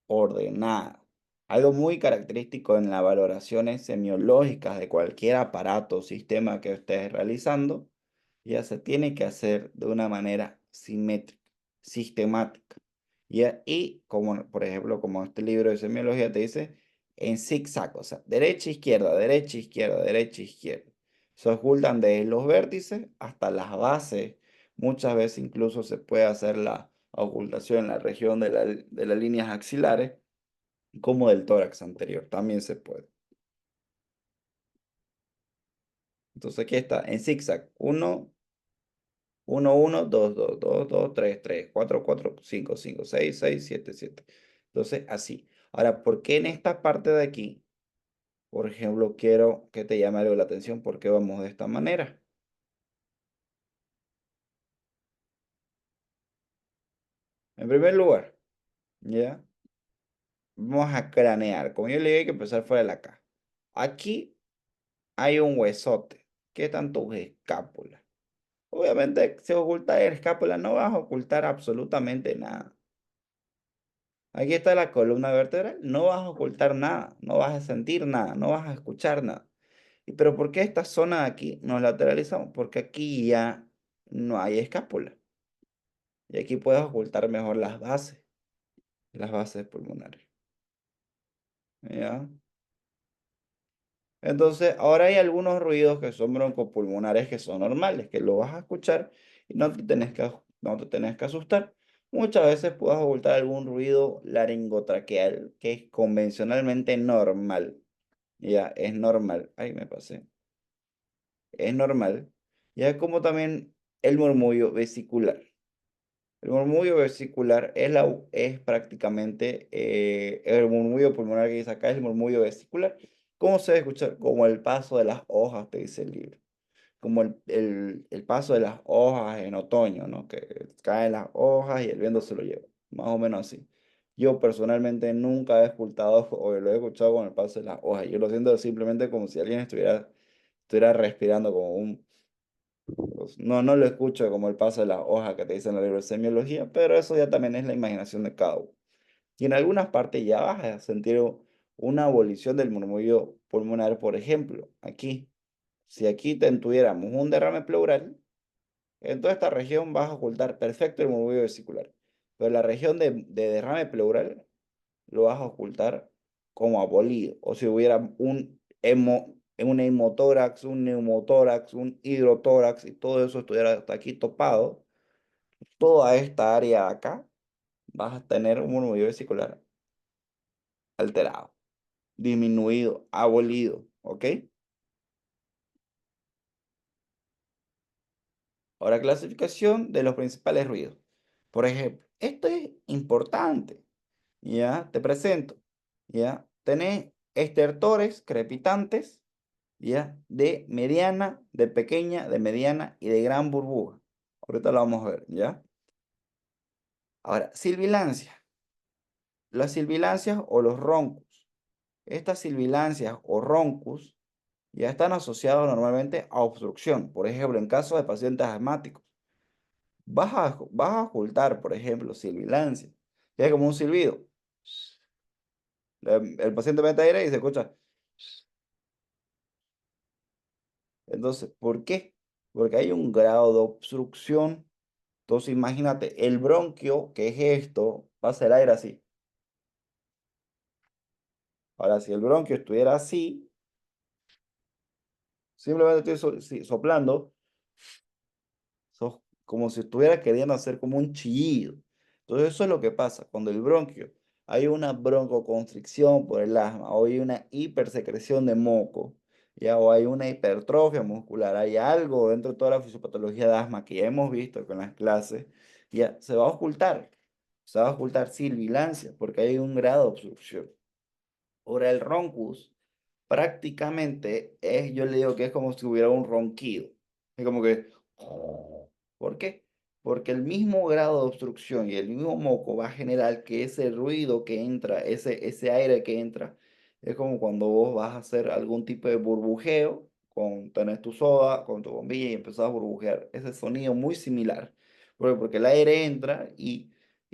[SPEAKER 1] ordenada. Algo muy característico en las valoraciones semiológicas de cualquier aparato o sistema que estés realizando, ya se tiene que hacer de una manera simétrica, sistemática. Y como, por ejemplo, como este libro de semiología te dice, en zigzag, o sea, derecha, izquierda, derecha, izquierda, derecha, izquierda. Se ocultan desde los vértices hasta las bases. Muchas veces incluso se puede hacer la ocultación en la región de las líneas axilares, como del tórax anterior, también se puede. Entonces aquí está, en zigzag, uno 1, 1, 2, 2, 2, 2, 3, 3, 4, 4, 5, 5, 6, 6, 7, 7. Entonces, así. Ahora, ¿por qué en esta parte de aquí, por ejemplo, quiero que te llame algo la atención? ¿Por qué vamos de esta manera? En primer lugar, ¿ya? Vamos a cranear. Como yo le dije, hay que empezar fuera de la caja. Aquí hay un huesote. ¿Qué tanto escápula? Obviamente, si ocultas el escápula, no vas a ocultar absolutamente nada. Aquí está la columna vertebral, no vas a ocultar nada, no vas a sentir nada, no vas a escuchar nada. Pero ¿por qué esta zona de aquí nos lateralizamos? Porque aquí ya no hay escápula. Y aquí puedes ocultar mejor las bases pulmonares. ¿Ya? Entonces, ahora hay algunos ruidos que son broncopulmonares que son normales, que lo vas a escuchar y no te tenés que asustar. Muchas veces puedes ocultar algún ruido laringotraqueal que es convencionalmente normal. Ya, es normal. Ahí me pasé. Es normal. Ya como también el murmullo vesicular. El murmullo vesicular es prácticamente el murmullo pulmonar que dice acá es el murmullo vesicular. ¿Cómo se debe escuchar? Como el paso de las hojas, te dice el libro. Como el paso de las hojas en otoño, ¿no? Que caen las hojas y el viento se lo lleva. Más o menos así. Yo personalmente nunca he escuchado o lo he escuchado con el paso de las hojas. Yo lo siento simplemente como si alguien estuviera respirando como pues, no, no lo escucho como el paso de las hojas que te dicen en el libro de semiología, pero eso ya también es la imaginación de cada uno. Y en algunas partes ya vas a sentir una abolición del murmullo pulmonar, por ejemplo, aquí. Si aquí tuviéramos un derrame pleural, en toda esta región vas a ocultar perfecto el murmullo vesicular. Pero la región de derrame pleural lo vas a ocultar como abolido. O si hubiera un hemotórax, un neumotórax, un hidrotórax y todo eso estuviera hasta aquí topado, toda esta área acá vas a tener un murmullo vesicular alterado, disminuido, abolido, ¿ok? Ahora, clasificación de los principales ruidos. Por ejemplo, esto es importante, ¿ya? Te presento, ¿ya? Tenés estertores crepitantes, ¿ya? De mediana, de pequeña, de mediana y de gran burbuja. Ahorita lo vamos a ver, ¿ya? Ahora, silbilancia. Las silbilancias o los roncos. Estas silbilancias o roncos ya están asociados normalmente a obstrucción. Por ejemplo, en caso de pacientes asmáticos. Vas a ocultar, por ejemplo, silbilancia. Que es como un silbido. El paciente mete aire y se escucha. Entonces, ¿por qué? Porque hay un grado de obstrucción. Entonces, imagínate, el bronquio, que es esto, pasa el aire así. Ahora, si el bronquio estuviera así, Simplemente estoy soplando, como si estuviera queriendo hacer como un chillido. Entonces eso es lo que pasa cuando el bronquio, hay una broncoconstricción por el asma, o hay una hipersecreción de moco, ya, o hay una hipertrofia muscular, hay algo dentro de toda la fisiopatología de asma que ya hemos visto con las clases, ya se va a ocultar, silbilancia, porque hay un grado de obstrucción. Ahora el roncus prácticamente es, yo le digo que es como si hubiera un ronquido. Es como que, ¿por qué? Porque el mismo grado de obstrucción y el mismo moco va a generar que ese ruido que entra, ese aire que entra, es como cuando vos vas a hacer algún tipo de burbujeo, tenés tu soda, con tu bombilla y empezás a burbujear. Ese sonido muy similar. Porque el aire entra y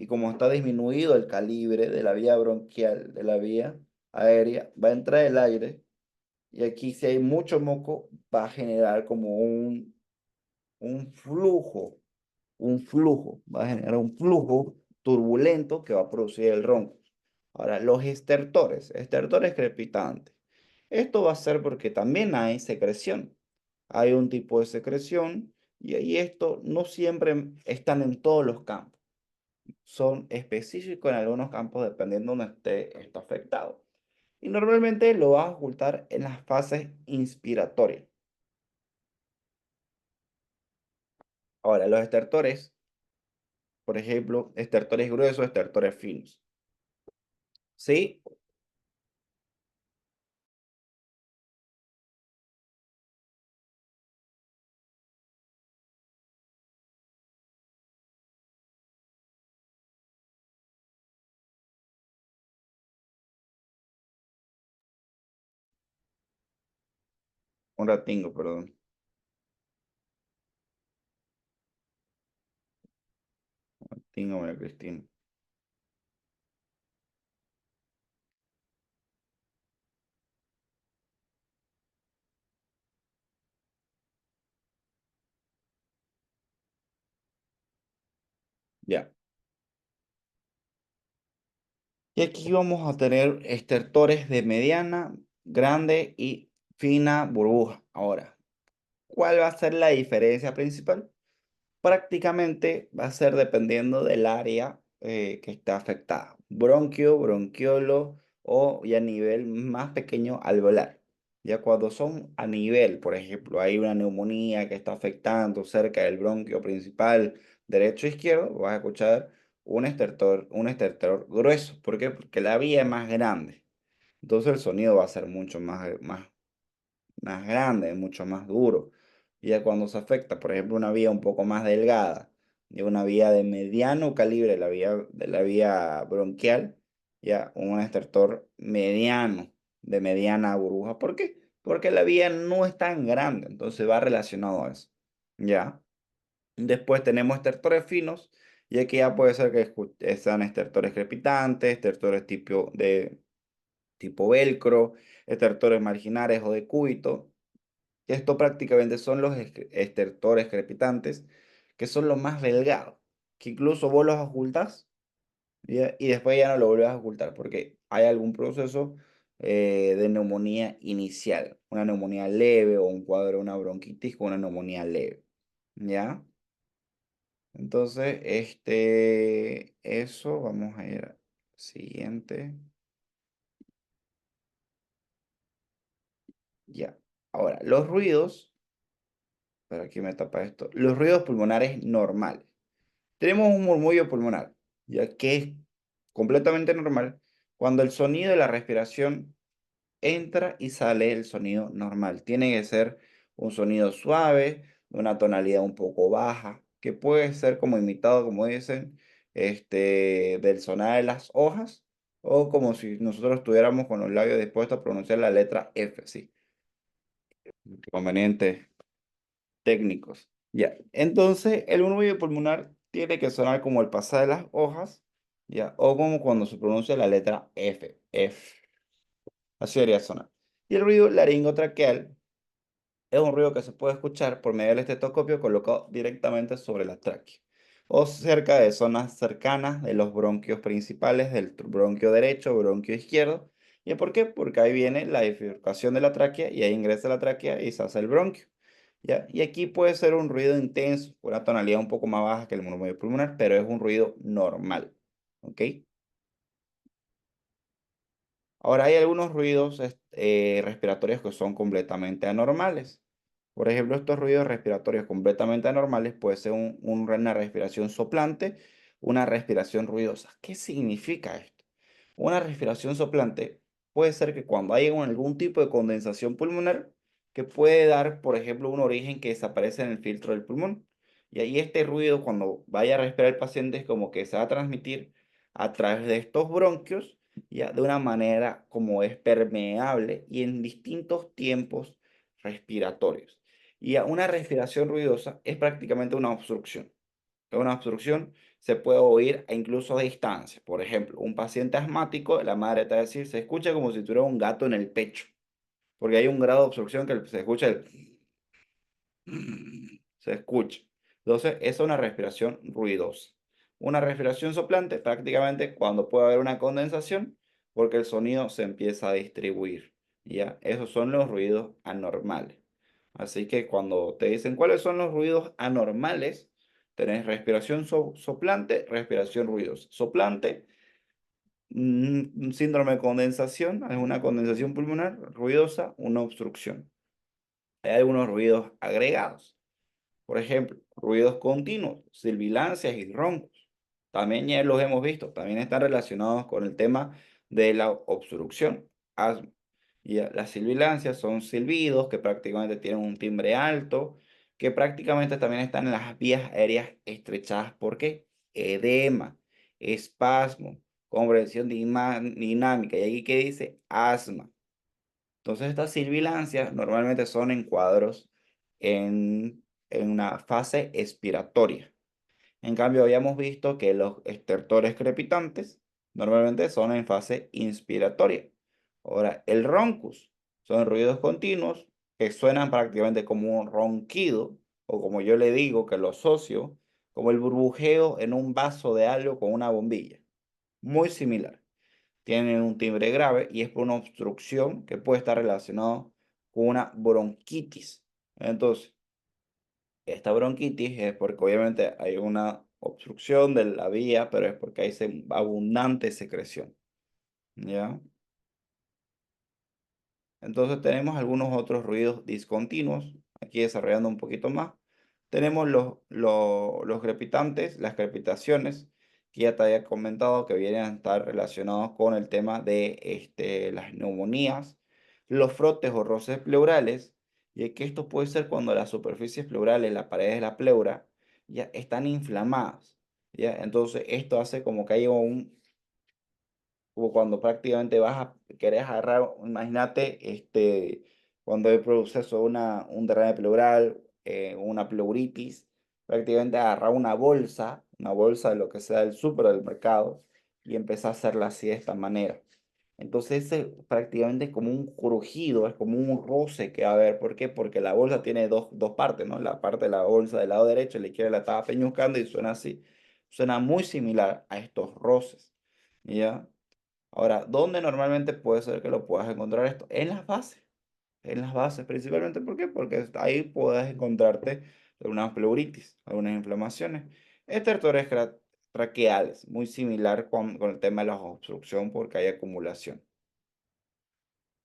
[SPEAKER 1] como está disminuido el calibre de la vía bronquial, de la vía aérea, va a entrar el aire y aquí si hay mucho moco va a generar como un flujo, va a generar un flujo turbulento que va a producir el ronco. Ahora, los estertores crepitantes. Esto va a ser porque también hay secreción. Hay un tipo de secreción y ahí esto no siempre están en todos los campos. Son específicos en algunos campos dependiendo de donde esté esto afectado. Y normalmente lo vas a ocultar en las fases inspiratorias. Ahora, los estertores, por ejemplo, estertores gruesos, estertores finos. ¿Sí? Un ratingo, perdón. Un ratingo, María Cristina. Ya. Y aquí vamos a tener estertores de mediana, grande y fina burbuja. Ahora, ¿cuál va a ser la diferencia principal? Prácticamente va a ser dependiendo del área que está afectada. Bronquio, bronquiolo o ya a nivel más pequeño alveolar. Ya cuando son a nivel, por ejemplo, hay una neumonía que está afectando cerca del bronquio principal derecho o izquierdo, vas a escuchar un estertor grueso. ¿Por qué? Porque la vía es más grande. Entonces el sonido va a ser mucho más grande, mucho más duro. Y ya cuando se afecta, por ejemplo, una vía un poco más delgada y una vía de mediano calibre, la vía bronquial, ya un estertor mediano, de mediana burbuja. ¿Por qué? Porque la vía no es tan grande, entonces va relacionado a eso. Ya. Después tenemos estertores finos, y aquí ya puede ser que sean estertores crepitantes, estertores tipo velcro, estertores marginales o de cúbito. Esto prácticamente son los estertores crepitantes, que son los más delgados, que incluso vos los ocultas ¿ya? Y después ya no lo vuelves a ocultar porque hay algún proceso de neumonía inicial, una neumonía leve o un cuadro de una bronquitis con una neumonía leve, ¿ya? Entonces, eso, vamos a ir al siguiente, ya. Ahora, los ruidos, pero aquí me tapa esto, los ruidos pulmonares normales. Tenemos un murmullo pulmonar, ya que es completamente normal cuando el sonido de la respiración entra y sale el sonido normal. Tiene que ser un sonido suave, de una tonalidad un poco baja, que puede ser como imitado, como dicen, del sonar de las hojas, o como si nosotros estuviéramos con los labios dispuestos a pronunciar la letra F, sí. Inconvenientes técnicos. Ya. Entonces, el murmullo pulmonar tiene que sonar como el pasar de las hojas, ya, o como cuando se pronuncia la letra F, F. Así debería sonar. Y el ruido laringotraqueal es un ruido que se puede escuchar por medio del estetoscopio colocado directamente sobre la tráquea o cerca de zonas cercanas de los bronquios principales del bronquio derecho o bronquio izquierdo, ¿Y por qué? Porque ahí viene la bifurcación de la tráquea y ahí ingresa la tráquea y se hace el bronquio. ¿Ya? Y aquí puede ser un ruido intenso, una tonalidad un poco más baja que el murmullo pulmonar, pero es un ruido normal. ¿Ok? Ahora hay algunos ruidos respiratorios que son completamente anormales. Por ejemplo, estos ruidos respiratorios completamente anormales puede ser una respiración soplante, una respiración ruidosa. ¿Qué significa esto? Una respiración soplante puede ser que cuando hay algún tipo de condensación pulmonar que puede dar, por ejemplo, un origen que desaparece en el filtro del pulmón. Y ahí este ruido, cuando vaya a respirar el paciente, es como que se va a transmitir a través de estos bronquios, ya de una manera como es permeable y en distintos tiempos respiratorios. Y una respiración ruidosa es prácticamente una obstrucción. Una obstrucción se puede oír incluso a distancia. Por ejemplo, un paciente asmático, la madre te va a decir, se escucha como si tuviera un gato en el pecho, porque hay un grado de obstrucción que se escucha se escucha. Entonces, esa es una respiración ruidosa. Una respiración soplante, prácticamente cuando puede haber una condensación, porque el sonido se empieza a distribuir. ¿Ya? Esos son los ruidos anormales. Así que cuando te dicen cuáles son los ruidos anormales, tenés respiración soplante, respiración ruidosa. Soplante, un síndrome de condensación, alguna condensación pulmonar, ruidosa, una obstrucción. Hay algunos ruidos agregados. Por ejemplo, ruidos continuos, sibilancias y roncos. También ya los hemos visto, también están relacionados con el tema de la obstrucción, asma. Las sibilancias son silbidos que prácticamente tienen un timbre alto, que prácticamente también están en las vías aéreas estrechadas. ¿Por qué? Edema, espasmo, compresión dinámica. Y aquí que dice asma. Entonces, estas sibilancias normalmente son en cuadros en una fase expiratoria. En cambio, habíamos visto que los estertores crepitantes normalmente son en fase inspiratoria. Ahora, el roncus son ruidos continuos que suenan prácticamente como un ronquido, o como yo le digo, que lo asocio, como el burbujeo en un vaso de algo con una bombilla. Muy similar, tienen un timbre grave y es por una obstrucción que puede estar relacionado con una bronquitis. Entonces, esta bronquitis es porque obviamente hay una obstrucción de la vía, pero es porque hay abundante secreción, ¿ya? Entonces tenemos algunos otros ruidos discontinuos, aquí desarrollando un poquito más. Tenemos los crepitantes, las crepitaciones, que ya te había comentado que vienen a estar relacionados con el tema de las neumonías, los frotes o roces pleurales, y que esto puede ser cuando las superficies pleurales, las paredes de la pleura, ya están inflamadas, ¿ya? Entonces esto hace como que haya como cuando prácticamente vas a querer agarrar, imagínate, cuando hay proceso un derrame pleural, una pleuritis, prácticamente agarrar una bolsa de lo que sea del súper del mercado y empezar a hacerla así de esta manera. Entonces, ese prácticamente es como un crujido, es como un roce que va a haber. ¿Por qué? Porque la bolsa tiene dos partes, ¿no? La parte de la bolsa del lado derecho, la izquierda la estaba peñuscando y suena así. Suena muy similar a estos roces, ¿ya? Ahora, ¿dónde normalmente puede ser que lo puedas encontrar esto? En las bases principalmente. ¿Por qué? Porque ahí puedes encontrarte algunas pleuritis, algunas inflamaciones. Estertores traqueales, muy similar con el tema de la obstrucción porque hay acumulación.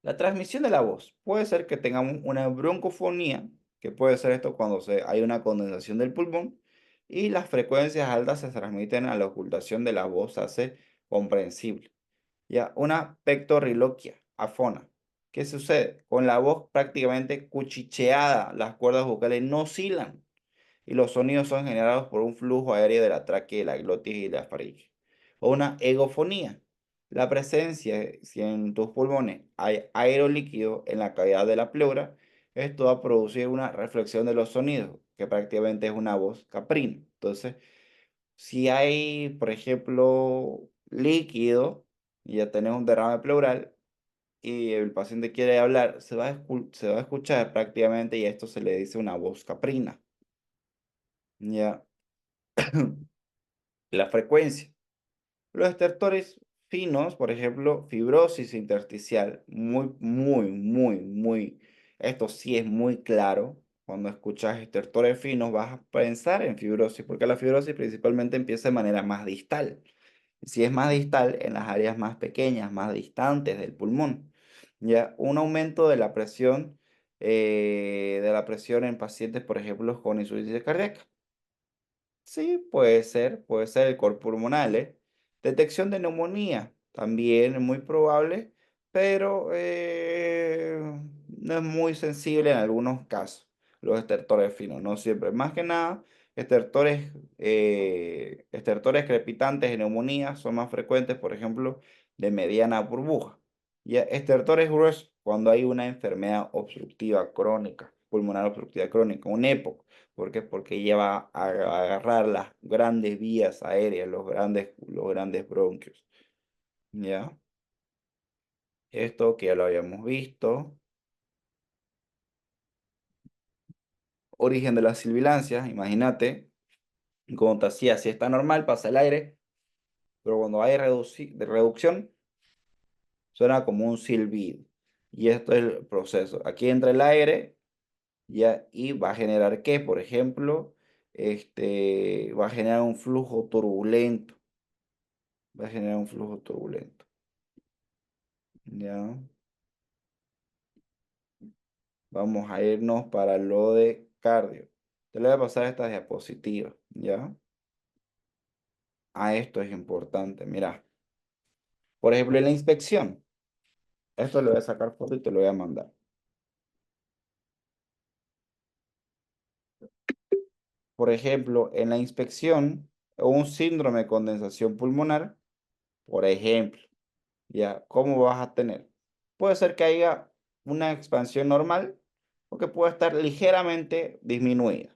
[SPEAKER 1] La transmisión de la voz. Puede ser que tengamos una broncofonía, que puede ser esto cuando hay una condensación del pulmón y las frecuencias altas se transmiten a la ocultación de la voz, se hace comprensible. Ya, una pectoriloquia, afona. ¿Qué sucede? Con la voz prácticamente cuchicheada, las cuerdas vocales no oscilan y los sonidos son generados por un flujo aéreo de la tráquea, la glotis y la faringe. O una egofonía. La presencia, si en tus pulmones hay aire líquido en la cavidad de la pleura, esto va a producir una reflexión de los sonidos, que prácticamente es una voz caprina. Entonces, si hay, por ejemplo, líquido y ya tenés un derrame pleural y el paciente quiere hablar, se va a escuchar prácticamente y a esto se le dice una voz caprina. Ya, la frecuencia. Los estertores finos, por ejemplo, fibrosis intersticial, esto sí es muy claro. Cuando escuchas estertores finos vas a pensar en fibrosis, porque la fibrosis principalmente empieza de manera más distal. Si es más distal, en las áreas más pequeñas, más distantes del pulmón. Ya, un aumento de la presión en pacientes, por ejemplo, con insuficiencia cardíaca. Sí, puede ser el cor pulmonar, ¿eh? Detección de neumonía, también es muy probable, pero no es muy sensible en algunos casos, los estertores finos, no siempre. Más que nada, estertores crepitantes de neumonía son más frecuentes, por ejemplo, de mediana burbuja. Y estertores gruesos cuando hay una enfermedad obstructiva crónica, pulmonar obstructiva crónica, un EPOC. ¿Por qué? Porque lleva a agarrar las grandes vías aéreas, los grandes bronquios. ¿Ya? Esto que ya lo habíamos visto. Origen de las sibilancias, imagínate, como te hacía, si está normal, pasa el aire, pero cuando hay de reducción, suena como un silbido. Y esto es el proceso. Aquí entra el aire ya, y va a generar ¿qué? Por ejemplo, va a generar un flujo turbulento. Va a generar un flujo turbulento. ¿Ya? Vamos a irnos para lo de cardio. Te le voy a pasar esta diapositiva, ¿ya? Esto es importante, mira. Por ejemplo, en la inspección, esto le voy a sacar foto y te lo voy a mandar. Por ejemplo, en la inspección, un síndrome de condensación pulmonar, por ejemplo, ¿ya? ¿Cómo vas a tener? Puede ser que haya una expansión normal o que pueda estar ligeramente disminuida.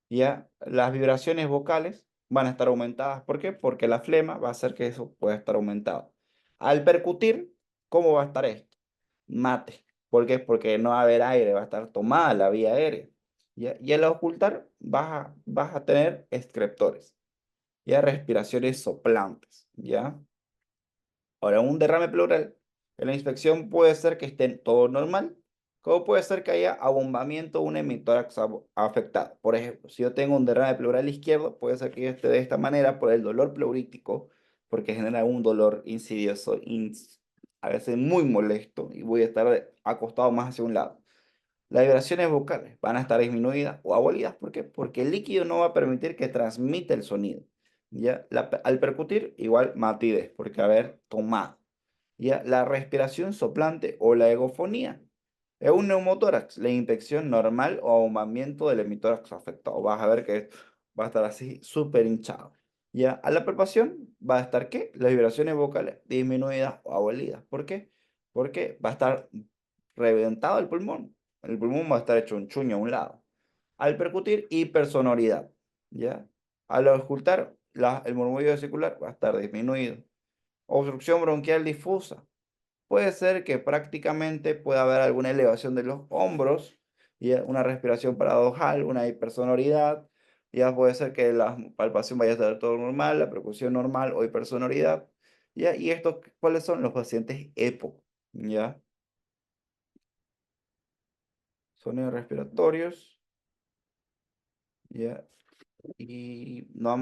[SPEAKER 1] Ya las vibraciones vocales van a estar aumentadas. ¿Por qué? Porque la flema va a hacer que eso pueda estar aumentado. Al percutir, ¿cómo va a estar esto? Mate. ¿Por qué? Porque no va a haber aire, va a estar tomada la vía aérea. ¿Ya? Y al ocultar vas a tener excreptores, ya respiraciones soplantes. ¿Ya? Ahora, un derrame pleural, en la inspección puede ser que esté todo normal, como puede ser que haya abombamiento de un emitórax afectado. Por ejemplo, si yo tengo un derrame pleural izquierdo, puede ser que yo esté de esta manera por el dolor pleurítico, porque genera un dolor insidioso, a veces muy molesto, y voy a estar acostado más hacia un lado. Las vibraciones vocales van a estar disminuidas o abolidas. ¿Por qué? Porque el líquido no va a permitir que transmita el sonido. ¿Ya? Al percutir, igual matidez, porque haber tomado. ¿Ya? La respiración soplante o la egofonía. Es un neumotórax, la infección normal o ahumamiento del hemitórax afectado. Vas a ver que va a estar así súper hinchado. ¿Ya? A la palpación va a estar ¿qué? Las vibraciones vocales disminuidas o abolidas. ¿Por qué? Porque va a estar reventado el pulmón. El pulmón va a estar hecho un chuño a un lado. Al percutir, hipersonoridad. ¿Ya? Al auscultar, el murmullo vesicular va a estar disminuido. Obstrucción bronquial difusa. Puede ser que prácticamente pueda haber alguna elevación de los hombros, ¿ya? Una respiración paradojal, una hipersonoridad. Ya puede ser que la palpación vaya a estar todo normal, la percusión normal o hipersonoridad. ¿Ya? Y estos, ¿cuáles son los pacientes EPO? ¿Ya? Sonidos respiratorios. ¿Ya? Y no vamos